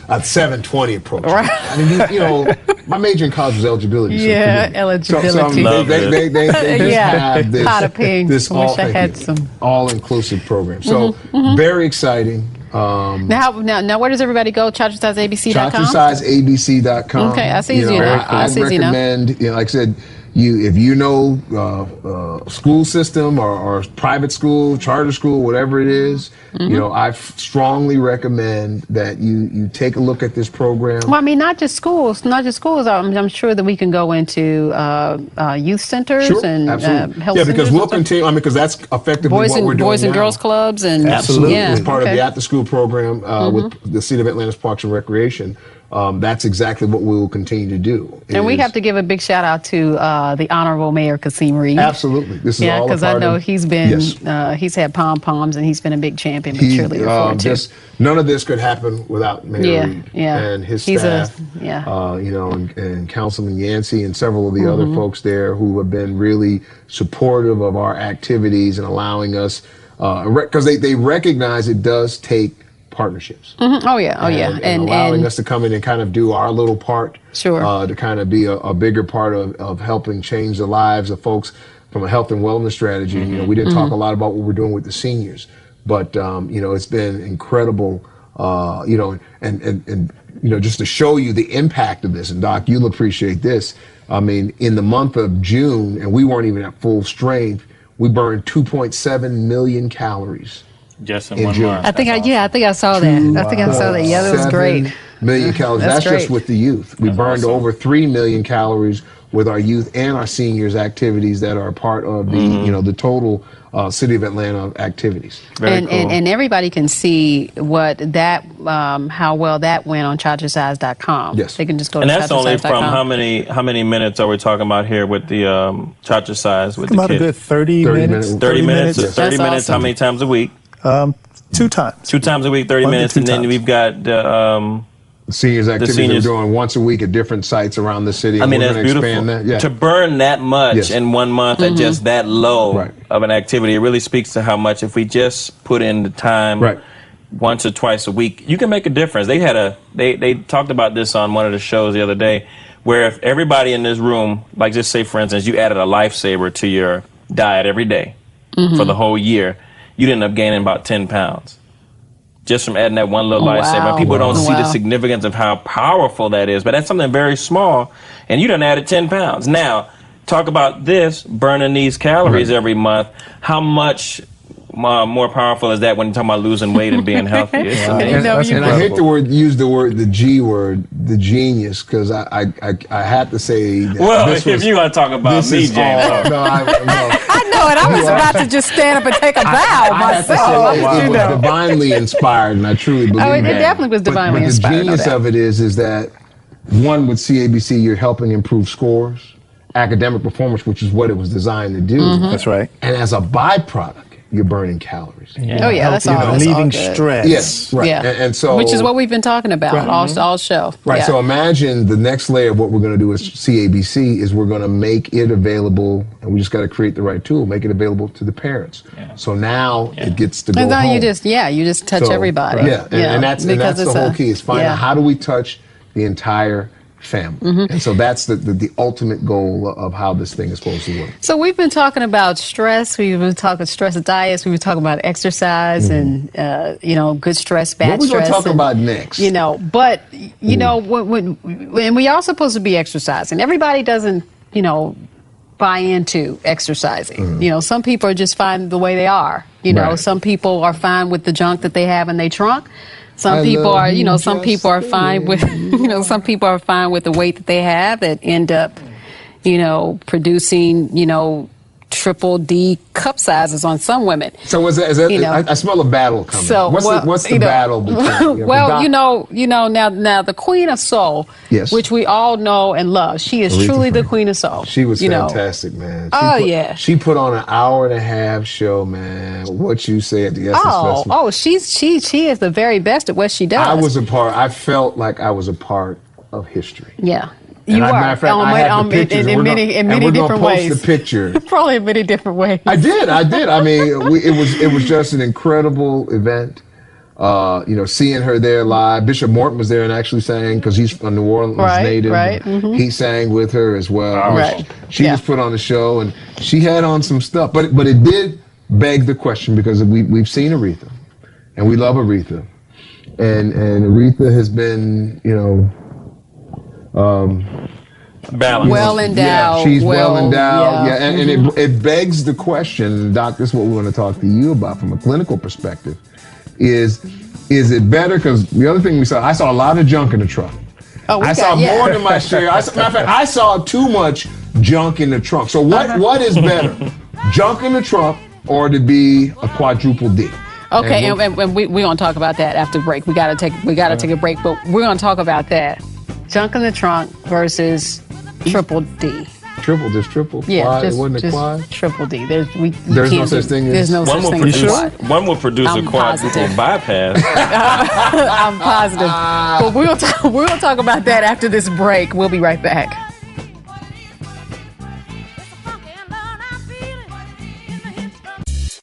a 720 approach. Right. I mean, my major in college was eligibility. Eligibility. So they just have this, Pot of pink. this all-inclusive program. So very exciting. Now, where does everybody go? ChachaSizeABC.com? ChachaSizeABC.com. Okay, I see you. I recommend, like I said, if you know school system or private school, charter school, whatever it is, you know, I strongly recommend that you take a look at this program. Well, I mean, not just schools. I'm sure that we can go into youth centers and health centers. Yeah, because we'll continue. I mean, because that's effectively what we're doing Boys and now. Girls Clubs and absolutely, yeah, as part of the after-school program with the City of Atlanta's Parks and Recreation. That's exactly what we will continue to do. And we have to give a big shout out to the Honorable Mayor Kasim Reed. Absolutely, this is all because I know he's been he's had pom-poms and he's been a big champion with cheerleader for it too. None of this could happen without Mayor Reed and his staff. You know, and Councilman Yancey and several of the other folks there who have been really supportive of our activities and allowing us because they recognize it does take partnerships. Oh yeah, and allowing us to come in and kind of do our little part. Sure. To kind of be a bigger part of helping change the lives of folks from a health and wellness strategy. You know, we didn't talk a lot about what we're doing with the seniors, but you know, it's been incredible. You know, and you know, just to show you the impact of this, and Doc, you'll appreciate this. I mean, in the month of June, and we weren't even at full strength, we burned 2.7 million calories. Just in 1 month. I think I saw that. I think I saw that. Yeah, that was great. Million calories. That's just with the youth. We burned over 3 million calories with our youth and our seniors activities that are a part of the you know, the total City of Atlanta activities. And everybody can see what that how well that went on ChaChaSize.com. Yes, they can just go. And to that's only from ChaChaSize.com. how many minutes are we talking about here with the ChaChaSize with about the kids? a good 30 minutes. 30 minutes. Yes. 30 minutes. Awesome. How many times a week? 2 times. 2 times a week, 30 minutes, and then we've got the seniors activities we're doing once a week at different sites around the city. I mean, we're that's beautiful. Expand that. To burn that much in 1 month at just that low of an activity, it really speaks to how much if we just put in the time once or twice a week, you can make a difference. They talked about this on one of the shows the other day, where if everybody in this room, like just say for instance, you added a lifesaver to your diet every day for the whole year, you'd end up gaining about 10 pounds. Just from adding that one little lifesaver. People don't see the significance of how powerful that is, but that's something very small, and you done added 10 pounds. Now, talk about this, burning these calories every month. How much more powerful is that when you're talking about losing weight and being healthy? And I hate to use the G word, the genius, because I had to say that. Well, if you're going to talk about me, James. I know it. I was about to just stand up and take a bow myself. It was divinely inspired, and I truly believe that. It definitely was divinely inspired. But the genius of it is that, one, with CABC, you're helping improve scores, academic performance, which is what it was designed to do. That's right. And as a byproduct, you're burning calories. Oh yeah, that's all. That's relieving all stress. Yes, right. Yeah, and so which is what we've been talking about all show. Right. Yeah. So imagine the next layer of what we're going to do with CABC is we're going to make it available, and we just got to create the right tool, make it available to the parents. Yeah. So now it gets to go home. You just touch everybody. Yeah, and that's the whole key is find out how do we touch the entire family. And so that's the ultimate goal of how this thing is supposed to work. So we've been talking about stress. We've been talking stress diets. We've been talking about exercise and good stress, bad stress. What are we going to talk about next? But when we are supposed to be exercising, everybody doesn't buy into exercising. Some people are just fine the way they are. Some people are fine with the junk that they have in their trunk. Some people are fine with, some people are fine with the weight that they have that end up, producing, triple D cup sizes on some women. So is that I smell a battle coming. So what's the battle between? Now the Queen of Soul, which we all know and love, she is truly the Queen of Soul. She was fantastic, man. She put on an 1.5-hour show, man. What you say at the Essence Festival? She is the very best at what she does. I felt like I was a part of history. Yeah. And you are. In many different ways. Post the picture. Probably in many different ways. I did. I mean, it was just an incredible event. Seeing her there live. Bishop Morton was there and actually sang because he's a New Orleans native. Right. He sang with her as well. She was put on the show and she had on some stuff, but it did beg the question because we've seen Aretha, and we love Aretha, and Aretha has been Balance. Well endowed. Yeah, she's well endowed. Yeah, and it begs the question, Doc, this is what we want to talk to you about from a clinical perspective, is it better? Because the other thing I saw a lot of junk in the trunk. I saw more than my share. Matter of fact, I saw too much junk in the trunk. So what is better, junk in the trunk or to be a quadruple D? Okay, and we're gonna talk about that after the break. We gotta take a break, but we're gonna talk about that. Junk in the trunk versus triple D. Just triple? Yeah, quad? just, It wasn't a quad? Triple D. There's no such thing as... There's no such thing as quad. One will produce a quadruple bypass. I'm positive. But we're gonna talk about that after this break. We'll be right back.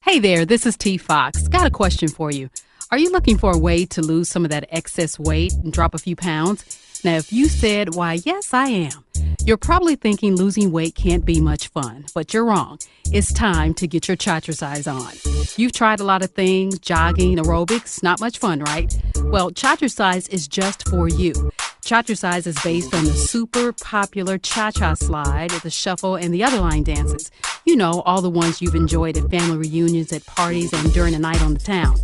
Hey there, this is T. Fox. Got a question for you. Are you looking for a way to lose some of that excess weight and drop a few pounds? Now, if you said, why, yes, I am, you're probably thinking losing weight can't be much fun, but you're wrong. It's time to get your Chatricise on. You've tried a lot of things, jogging, aerobics, not much fun, right? Well, Chatricise is just for you. Chatricise is based on the super popular cha-cha slide, the shuffle, and the other line dances. You know, all the ones you've enjoyed at family reunions, at parties, and during a night on the town.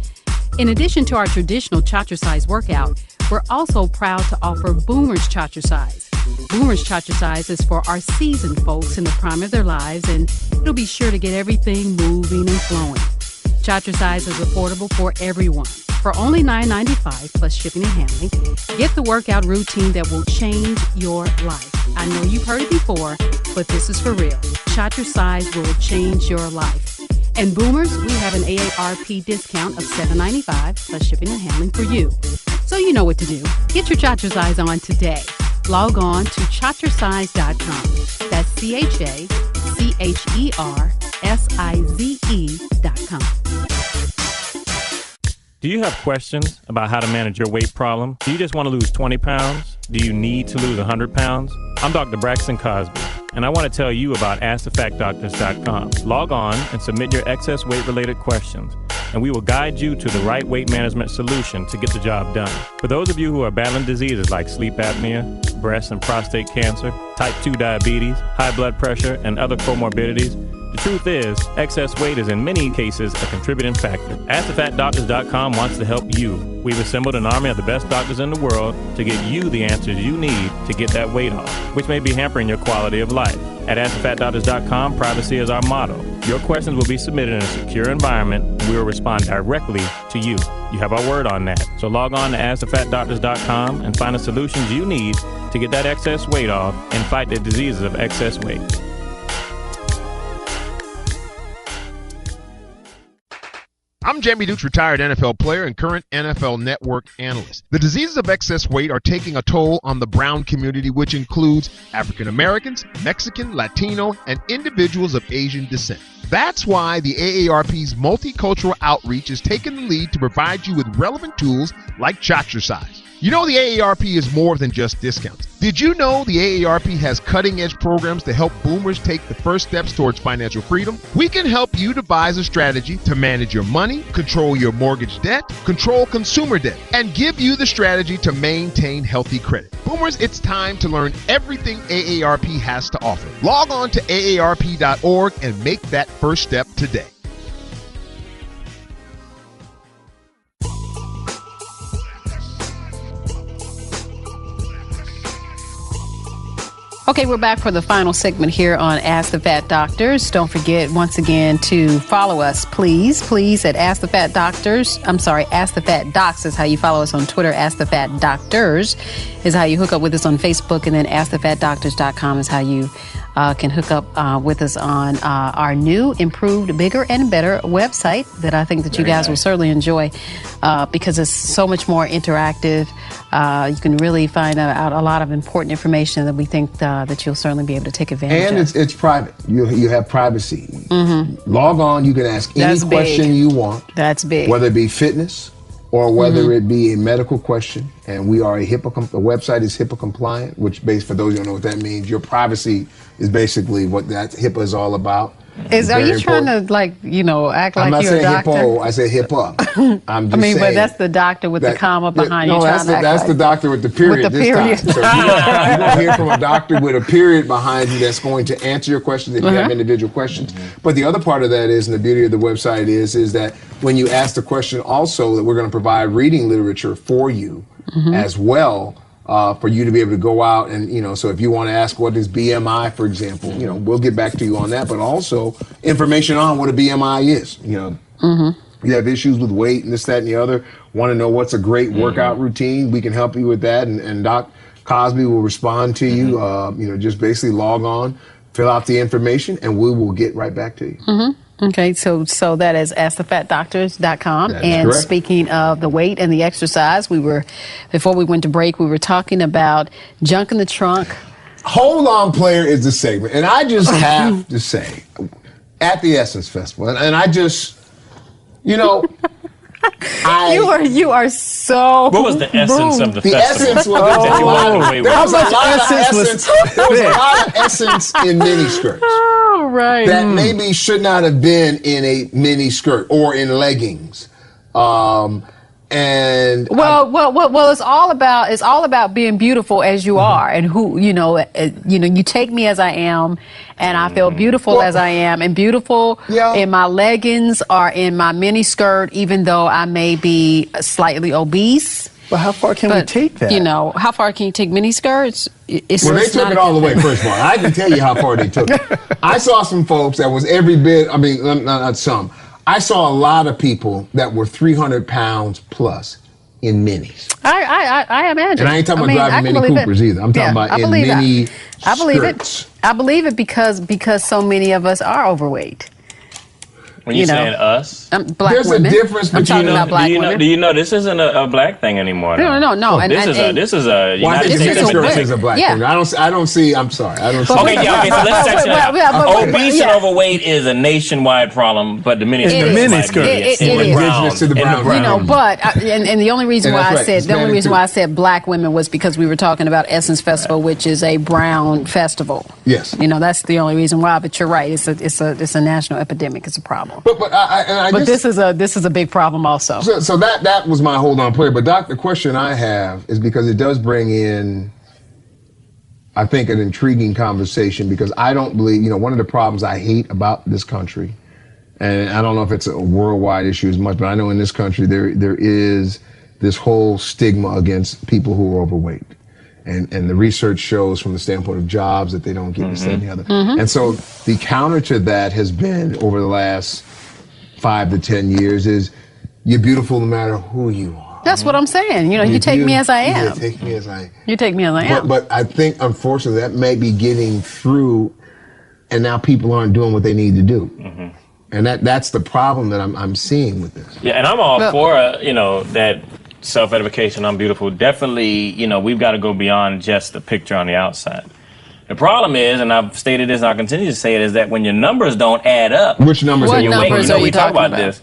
In addition to our traditional Chatricise workout, we're also proud to offer Boomers Chatricise. Boomers Chatricise is for our seasoned folks in the prime of their lives, and it'll be sure to get everything moving and flowing. Chatricise is affordable for everyone. For only $9.95 plus shipping and handling, get the workout routine that will change your life. I know you've heard it before, but this is for real. Chatricise will change your life. And Boomers, we have an AARP discount of $7.95 plus shipping and handling for you. So you know what to do. Get your Chatricise on today. Log on to chatricise.com. That's CHACHERSIZE.com. Do you have questions about how to manage your weight problem? Do you just want to lose 20 pounds? Do you need to lose 100 pounds? I'm Dr. Braxton Cosby, and I want to tell you about AskTheFatDoctors.com. Log on and submit your excess weight-related questions, and we will guide you to the right weight management solution to get the job done. For those of you who are battling diseases like sleep apnea, breast and prostate cancer, type 2 diabetes, high blood pressure, and other comorbidities, the truth is, excess weight is in many cases a contributing factor. AskTheFatDoctors.com wants to help you. We've assembled an army of the best doctors in the world to get you the answers you need to get that weight off, which may be hampering your quality of life. At AskTheFatDoctors.com, privacy is our motto. Your questions will be submitted in a secure environment, and we will respond directly to you. You have our word on that. So log on to AskTheFatDoctors.com and find the solutions you need to get that excess weight off and fight the diseases of excess weight. I'm Jamie Dukes, retired NFL player and current NFL Network analyst. The diseases of excess weight are taking a toll on the brown community, which includes African Americans, Mexican, Latino, and individuals of Asian descent. That's why the AARP's multicultural outreach is taking the lead to provide you with relevant tools like Chatricise. You know, the AARP is more than just discounts. Did you know the AARP has cutting-edge programs to help boomers take the first steps towards financial freedom? We can help you devise a strategy to manage your money, control your mortgage debt, control consumer debt, and give you the strategy to maintain healthy credit. Boomers, it's time to learn everything AARP has to offer. Log on to aarp.org and make that first step today. Okay, we're back for the final segment here on Ask the Fat Doctors. Don't forget, once again, to follow us, please, at Ask the Fat Doctors. I'm sorry, Ask the Fat Docs is how you follow us on Twitter. Ask the Fat Doctors is how you hook up with us on Facebook. And then AskTheFatDoctors.com is how you can hook up with us on our new, improved, bigger, and better website that I think that you guys will certainly enjoy because it's so much more interactive. You can really find out a lot of important information that we think that you'll certainly be able to take advantage of. And it's private. You have privacy. Mm-hmm. Log on. You can ask any question you want. That's big. Whether it be fitness or whether it be a medical question. And we are the website is HIPAA compliant, which for those who don't know what that means, your privacy is basically what that HIPAA is all about. Are you trying to act like you're a doctor? I'm not saying hippo. I said hip hop. I'm just saying. But that's the doctor with the comma behind you. No, that's the doctor with the period. This time. So you're going to hear from a doctor with a period behind you that's going to answer your questions if you have individual questions. But the other part of that is, and the beauty of the website is that when you ask the question, also that we're going to provide reading literature for you as well. For you to be able to go out and, so if you want to ask what is BMI, for example, we'll get back to you on that, but also information on what a BMI is. You have issues with weight and this, that, and the other, want to know what's a great workout routine, we can help you with that, and Doc Cosby will respond to you. Just basically log on, fill out the information, and we will get right back to you. Okay, so that is AskTheFatDoctors.com. And correct. Speaking of the weight and the exercise, before we went to break, we were talking about junk in the trunk. Hold On Player is the segment. And I just have to say, at the Essence Festival, and I just, You are so What was the essence of the The festival? essence was there was a lot of essence in miniskirts. Oh, right. That maybe should not have been in a mini skirt or in leggings. Well, it's all about being beautiful as you are, and who you take me as I am, and I feel beautiful as I am, and beautiful in my leggings or in my mini skirt, even though I may be slightly obese. But how far can we take that? How far can you take mini skirts? They took it all the way, first of all. I can tell you how far they took it. I saw some folks that was every bit, not some. I saw a lot of people that were 300 pounds plus in minis. I imagine. And I ain't talking about driving Mini Coopers either. I'm talking about in mini I believe skirts. it. I believe it because so many of us are overweight. When you're saying us, black There's women. a difference I'm talking between about black women. do you know this isn't a black thing anymore? No. This is a Well, I United think States mini skirts thing. is a black Yeah. thing. I don't see. I'm sorry. I don't see. Okay, so let's section it out. Obese and yeah. overweight is a nationwide problem, but the mini skirt It is. Indigenous to the brown. But and the only reason And why that's I right. said why I said black women was because we were talking about Essence Festival, which is a brown festival. Yes. That's the only reason why. But you're right. It's a national epidemic. It's a problem. But this is a big problem also. So that was my hold on player. But Doc, the question I have is because it does bring in, I think, an intriguing conversation, because I don't believe, one of the problems I hate about this country, and I don't know if it's a worldwide issue as much, but I know in this country there is this whole stigma against people who are overweight. And the research shows from the standpoint of jobs that they don't get this, that, and the other. And so the counter to that has been, over the last 5 to 10 years, is you're beautiful no matter who you are. That's what I'm saying. You take me as I am. Yeah, take me as I am. You take me as I am. But I think, unfortunately, that may be getting through, and now people aren't doing what they need to do. And that's the problem that I'm seeing with this. Yeah, and I'm all for that self-edification. I'm beautiful. Definitely, we've got to go beyond just the picture on the outside. The problem is, and I've stated this and I'll continue to say it, is that when your numbers don't add up. Which numbers are you numbers are you we talk talking about this.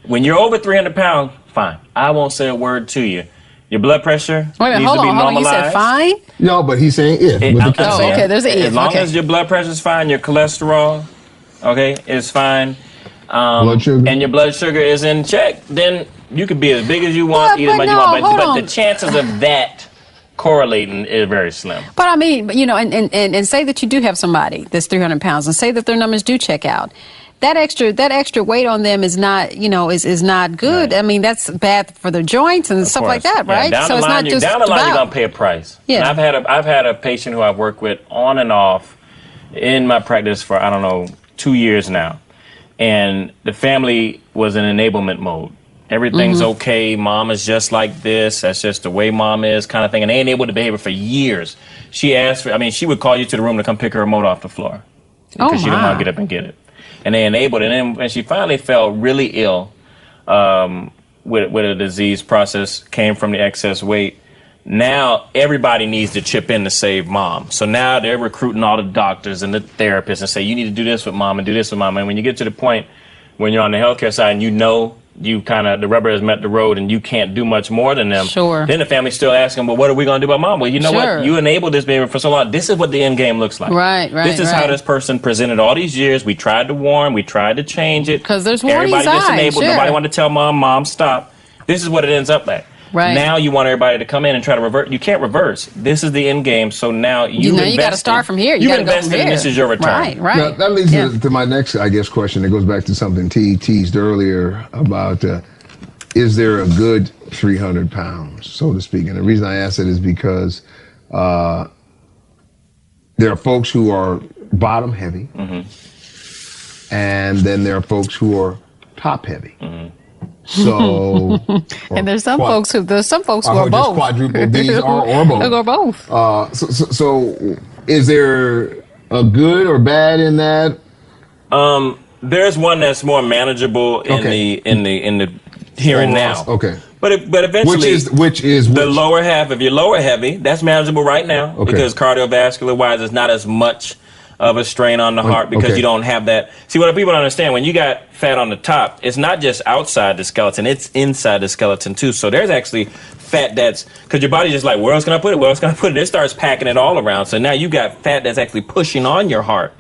When you're over 300 pounds, fine. I won't say a word to you. Your blood pressure needs to be normalized. You said fine? No, but he's saying if. Okay, there's an if. As long as your blood pressure is fine, your cholesterol, is fine, blood sugar. and your blood sugar is in check, then you could be as big as you want, eat as much as you want. But the chances of that correlating is very slim. But I mean, and say that you do have somebody that's 300 pounds, and say that their numbers do check out. That extra weight on them is not, is not good. Right. I mean, that's bad for their joints and stuff like that, right? Down so the it's line, not just down the line, you're gonna pay a price. Yeah. And I've had a patient who I've worked with on and off in my practice for 2 years now, and the family was in enablement mode. Everything's okay. Mom is just like this. That's just the way mom is, kind of thing. And they ain't able to behave for years. She she would call you to the room to come pick her remote off the floor because she didn't want to get up and get it. And they enabled it. And then when she finally fell really ill with a disease process, came from the excess weight. Now everybody needs to chip in to save mom. So now they're recruiting all the doctors and the therapists and say, you need to do this with mom and do this with mom. And when you get to the point when you're on the healthcare side and you kind of, the rubber has met the road and you can't do much more than them. Sure. Then the family's still asking, well, what are we going to do about mom? Well, you know what? You enabled this baby for so long. This is what the end game looks like. Right. This is how this person presented all these years. We tried to warn. We tried to change it. Because there's warning Everybody signs. just enabled. Sure. Nobody wanted to tell mom, stop. This is what it ends up like. Right. Now you want everybody to come in and try to revert. You can't reverse. This is the end game. So now you got to start from here. You've invested, and this is your return. Right. Now, that leads to my next, I guess, question. That goes back to something T teased earlier about is there a good 300 pounds, so to speak? And the reason I ask it is because there are folks who are bottom heavy, and then there are folks who are top heavy. So, and there's some folks who are both. Quadruple D's or both. Or both. So is there a good or bad in that? There's one that's more manageable in the here and now. Okay. But eventually, which is the lower half. If you're lower heavy, that's manageable right now because cardiovascular wise, it's not as much of a strain on the heart because you don't have that. See, what people don't understand, when you got fat on the top, it's not just outside the skeleton, it's inside the skeleton too. So there's actually fat that's, because your body's just like, where else can I put it? Where else can I put it? It starts packing it all around. So now you got fat that's actually pushing on your heart.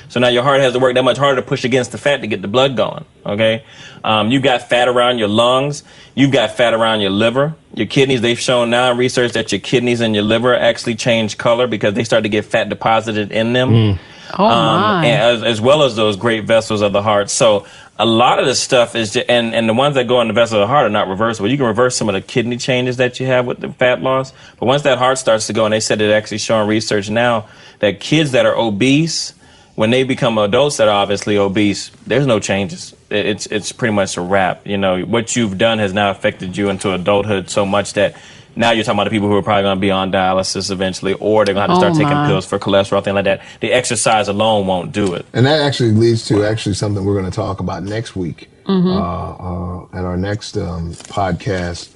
So now your heart has to work that much harder to push against the fat to get the blood going, okay? You've got fat around your lungs. You've got fat around your liver. Your kidneys, they've shown now in research that your kidneys and your liver actually change color because they start to get fat deposited in them. Oh, my. And as well as those great vessels of the heart. So a lot of this stuff is just, and the ones that go in the vessel of the heart are not reversible. You can reverse some of the kidney changes that you have with the fat loss. But once that heart starts to go, and they said it actually showing research now that kids that are obese, when they become adults that are obviously obese, there's no changes. It's pretty much a wrap. You know, what you've done has now affected you into adulthood so much that now you're talking about the people who are probably going to be on dialysis eventually, or they're going to have to start taking pills for cholesterol, things like that. The exercise alone won't do it. And that actually leads to something we're going to talk about next week at our next podcast,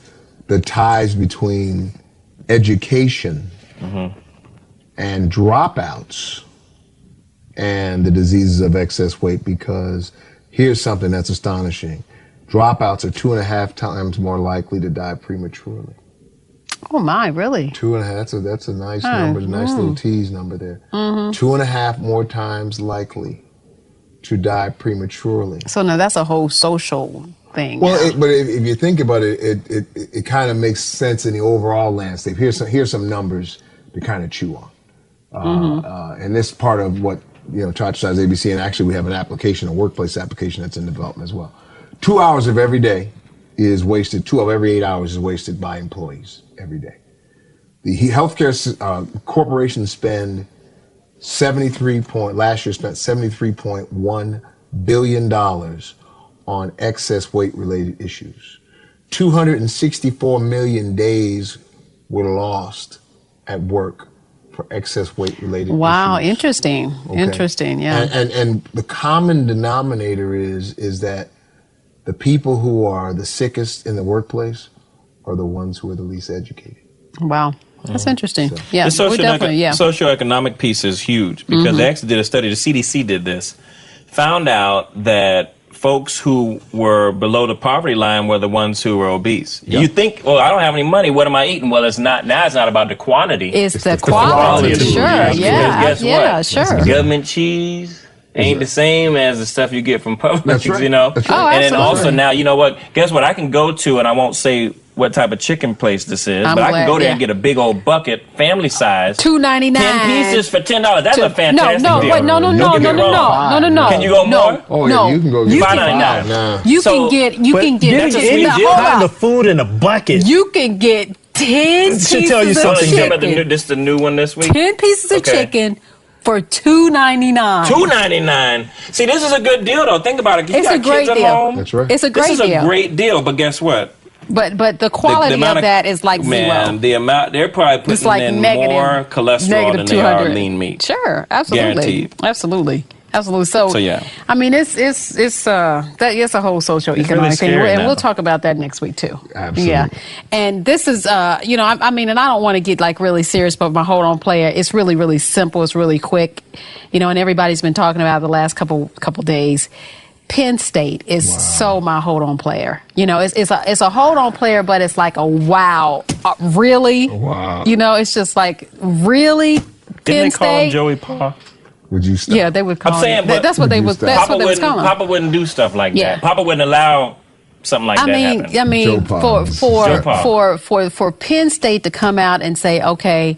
the ties between education and dropouts and the diseases of excess weight, because here's something that's astonishing. Dropouts are 2.5 times more likely to die prematurely. Oh my, really? 2.5. That's a nice number, a nice little tease number there. 2.5 more times likely to die prematurely. So now that's a whole social thing. Well, but if you think about it, it kind of makes sense in the overall landscape. Here's some numbers to kind of chew on. And this is part of what Charter Size ABC, and actually we have an application, a workplace application that's in development as well. 2 hours of every day is wasted. 2 of every 8 hours is wasted by employees every day. The healthcare corporations spend last year spent $73.1 billion on excess weight related issues. 264 million days were lost at work for excess weight related issues. Wow, interesting. Okay. Interesting, yeah. And the common denominator is that the people who are the sickest in the workplace are the ones who are the least educated. Wow. That's interesting. So, yeah, the socioeconomic piece is huge because they actually did a study. The CDC did this, found out that folks who were below the poverty line were the ones who were obese. Yep. You think, well, I don't have any money. What am I eating? Well, it's not. Now it's not about the quantity. It's the quality. Sure. Yeah. Guess yeah. What? Sure. Government cheese ain't the same as the stuff you get from Publix. That's right. That's right. And then also now, you know what? Guess what? I can go to, and I won't say what type of chicken place this is, but I can go there and get a big old bucket, family size, $2.99, 10 pieces for $10. That's a fantastic deal. Wait, no. Can you go more? Oh yeah, you can go get $5.99. You can get the food in a bucket. You can get 10 pieces of chicken. This is the new one this week. 10 pieces of chicken for $2.99. $2.99. See, this is a good deal, though. Think about it. It's a great deal. That's right. It's a great deal. This is a great deal, but guess what? But the quality of that is like zero. The amount, they're probably putting in more cholesterol than they are lean meat. Sure, absolutely. Guaranteed. Absolutely. So yeah. I mean, it's a whole socio-economic really thing, and now. we'll talk about that next week too. Absolutely. Yeah, and this is I mean, and I don't want to get like really serious, but my hold on player, it's really, really simple. It's really quick, and everybody's been talking about it the last couple days. Penn State is so my hold-on player. It's a hold-on player, but it's like a wow, really? Wow. It's just like, really? Didn't Penn they call him State? Joey Pa? Would you stop? Yeah, they would call I'm saying, him. but That's what they was. That's what they was calling him. Papa wouldn't do stuff like Yeah. that. Papa wouldn't allow something like that happen. I mean, Joe Pa. for Penn State to come out and say, okay,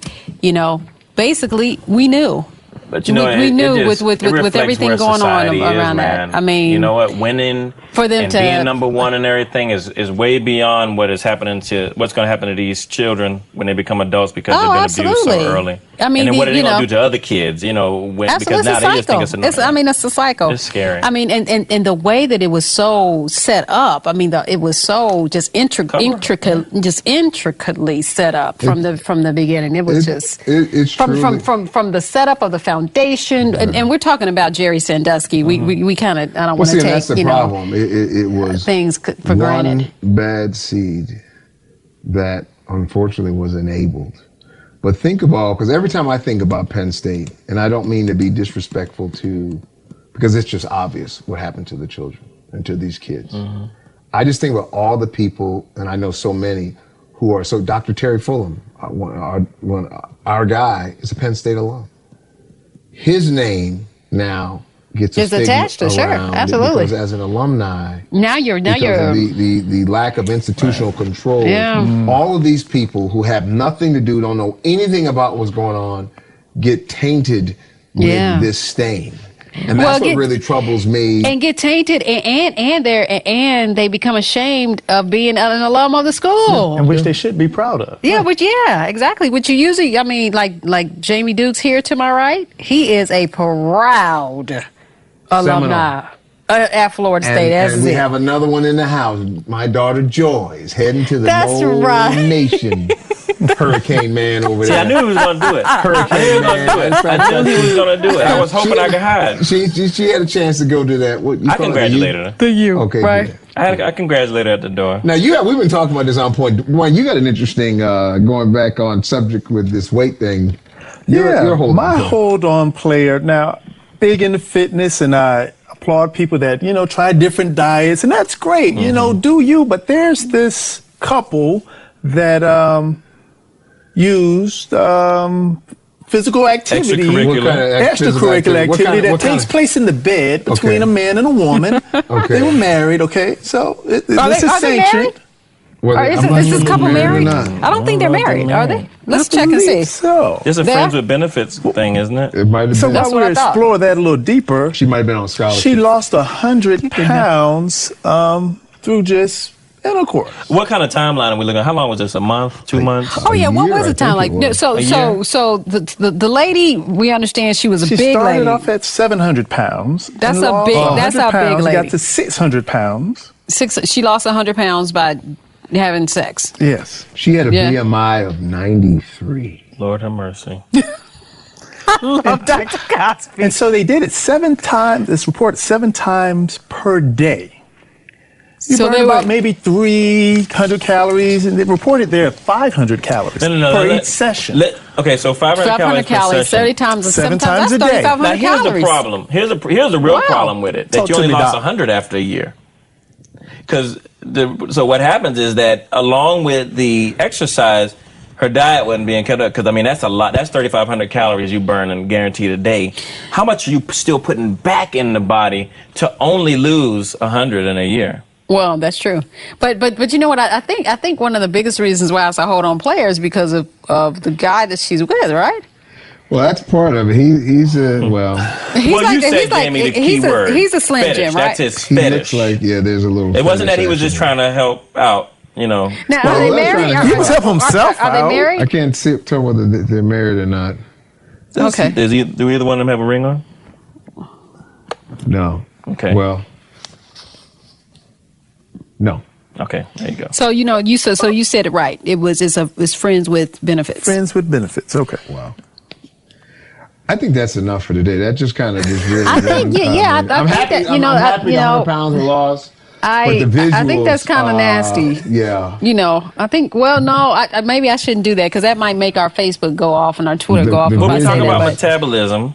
basically we knew. But we knew with everything going on around man. that. I mean, you know what? Winning for them and to being number one and everything is way beyond what's going to happen to these children when they become adults because they've been abused so early. I mean, and then what are they going to do to other kids? Because now they just think it's annoying. It's a cycle. It's scary. I mean, and the way that it was so set up. I mean, it was so just intricately set up from the beginning. It was it's from the setup of the foundation, and we're talking about Jerry Sandusky. We kind of I don't want to take that's the problem. It was things for granted. One bad seed that unfortunately was enabled. But think about, because every time I think about Penn State, and I don't mean to be disrespectful because it's just obvious what happened to the children and to these kids. Mm-hmm. I just think about all the people, and I know so many who are, so Dr. Terry Fulham, our guy, is a Penn State alum. His name now gets attached to, sure, absolutely. Because as an alumni, now you're the lack of institutional control. Yeah. All of these people who have nothing to do, don't know anything about what's going on, get tainted with this stain. And that's what really troubles me. And get tainted, and they become ashamed of being an alum of the school, and which they should be proud of. Yeah, exactly. Which you usually, I mean, like Jamie Dukes here to my right, he is a proud alumni at Florida State. And we have another one in the house. My daughter Joy is heading to the Nation. Hurricane Man over there. I knew he was going to do it. Hurricane Man. I knew he was going to do it. I was hoping I could hide. She had a chance to go to that. I congratulated her. The U. Okay, right. good. I congratulated her at the door. Now, we've been talking about this on point. Dwayne, you got an interesting, going back on subject with this weight thing. My hold-on player. Now, big into fitness, and I applaud people that, try different diets, and that's great. Mm-hmm. Do you? But there's this couple that used physical activity, extracurricular activity that takes place in the bed between a man and a woman. They were married, so this is sanctioned. Is this couple married? I don't think they're married, are they? Let's check and see. So it's a friends with benefits thing, isn't it? It might have been. So while we explore that a little deeper, she might have been on scholarship. She lost 100 pounds through just intercourse. What kind of timeline are we looking at? How long was this? A month? 2 months? Oh yeah, what was the time like? So the lady, we understand she was a big lady. She started off at 700 pounds. That's a big lady. Got to 600 pounds. She lost 100 pounds by having sex. Yes. She had a BMI of 93. Lord have mercy. Love Dr. Cosby. And so they did it 7 times. It's reported 7 times per day. You burn about maybe 300 calories, and they reported there 500 calories per each session. So 500 calories 30 times, 7 times a day. Now here's the problem. Here's the real problem with it. That you only lost 100 after a year. So what happens is that along with the exercise, her diet wasn't being kept up. Because that's a lot. That's 3,500 calories you burn and guaranteed a day. How much are you still putting back in the body to only lose 100 in a year? Well, that's true, but you know what? I think one of the biggest reasons why it's a hold on player is because of the guy that she's with, right? Well, that's part of it. He's a you said, Jamie, the key word. He's a Slim Jim, right? That's his fetish. He looks like there's a little. It wasn't that he was just trying to help out, Now, are they married? He was helping himself out. Are they married? I can't tell whether they're married or not. Okay. Do either one of them have a ring on? No. Okay. Well. No. Okay, there you go. So you said it right. It's friends with benefits. Friends with benefits. Okay. Wow. I think that's enough for today. That just kind of really. I think I'm happy. That I'm happy 100 pounds of loss. I think that's kind of nasty. Yeah. I think. Well, no. Maybe I shouldn't do that because that might make our Facebook go off and our Twitter go off. When we talk about metabolism.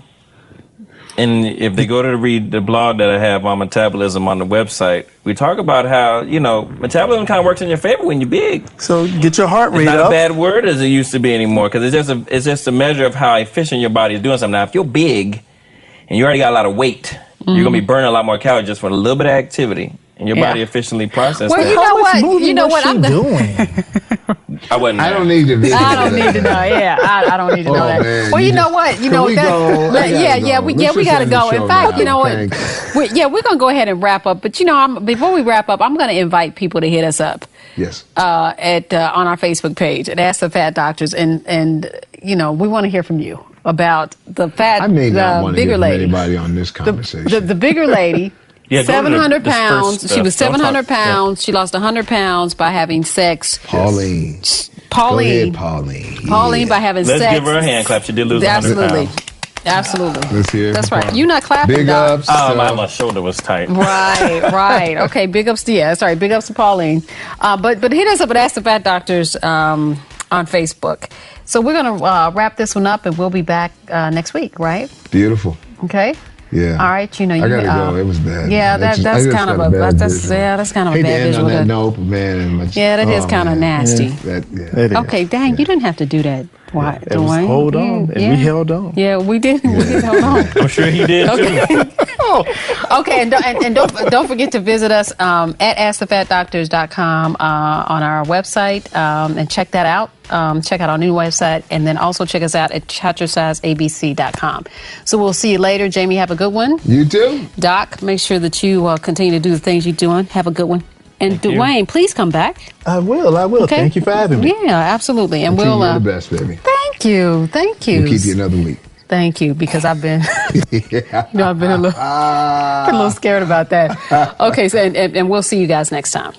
And if they go to read the blog that I have on metabolism on the website, we talk about how, metabolism kind of works in your favor when you're big. So get your heart rate up. It's not a bad word as it used to be anymore, because it's just a measure of how efficient your body is doing something. Now, if you're big and you already got a lot of weight, you're going to be burning a lot more calories just for a little bit of activity. And your body efficiently processes that. You know what? I'm doing. I don't need to. I don't need to know. Yeah, I don't need to know that. Man, well, you know what? You know that. We gotta go. In fact, you know what? We're gonna go ahead and wrap up. But before we wrap up, I'm gonna invite people to hit us up. Yes. On our Facebook page at Ask the Fat Doctors, and we want to hear from you about the fat. I may not want to hear bigger from lady. Anybody on this conversation. The bigger lady. Yeah, 700 pounds. She was 700 pounds. Yeah. She lost 100 pounds by having sex. Pauline. Go ahead, Pauline. Pauline by having sex. Let's give her a hand clap. She did lose 100 pounds. Absolutely. Let's hear it. That's right. You're not clapping. Big ups. My shoulder was tight. Right. Okay, big ups to that's right. Big ups to Pauline. But hit us up at Ask the Fat Doctors on Facebook. So we're going to wrap this one up, and we'll be back next week, right? Beautiful. Okay. Yeah. All right. I gotta go. It was bad. Yeah, that's kind of a bad visual. That note, man. That is kind of nasty. Okay, dang, you didn't have to do that. Why, it was hold on, and we held on. Yeah, we did. We did hold on. I'm sure he did too. Okay, and don't forget to visit us at AskTheFatDoctors.com on our website and check that out. Check out our new website, and then also check us out at ChatterSizeABC.com. So we'll see you later. Jamie, have a good one. You too. Doc, make sure that you continue to do the things you're doing. Have a good one. And Dwayne, please come back. I will. Okay? Thank you for having me. Yeah, absolutely. And you're the best, baby. Thank you. We'll keep you another week. Thank you, because I've been, I've been a little scared about that. Okay, so and we'll see you guys next time.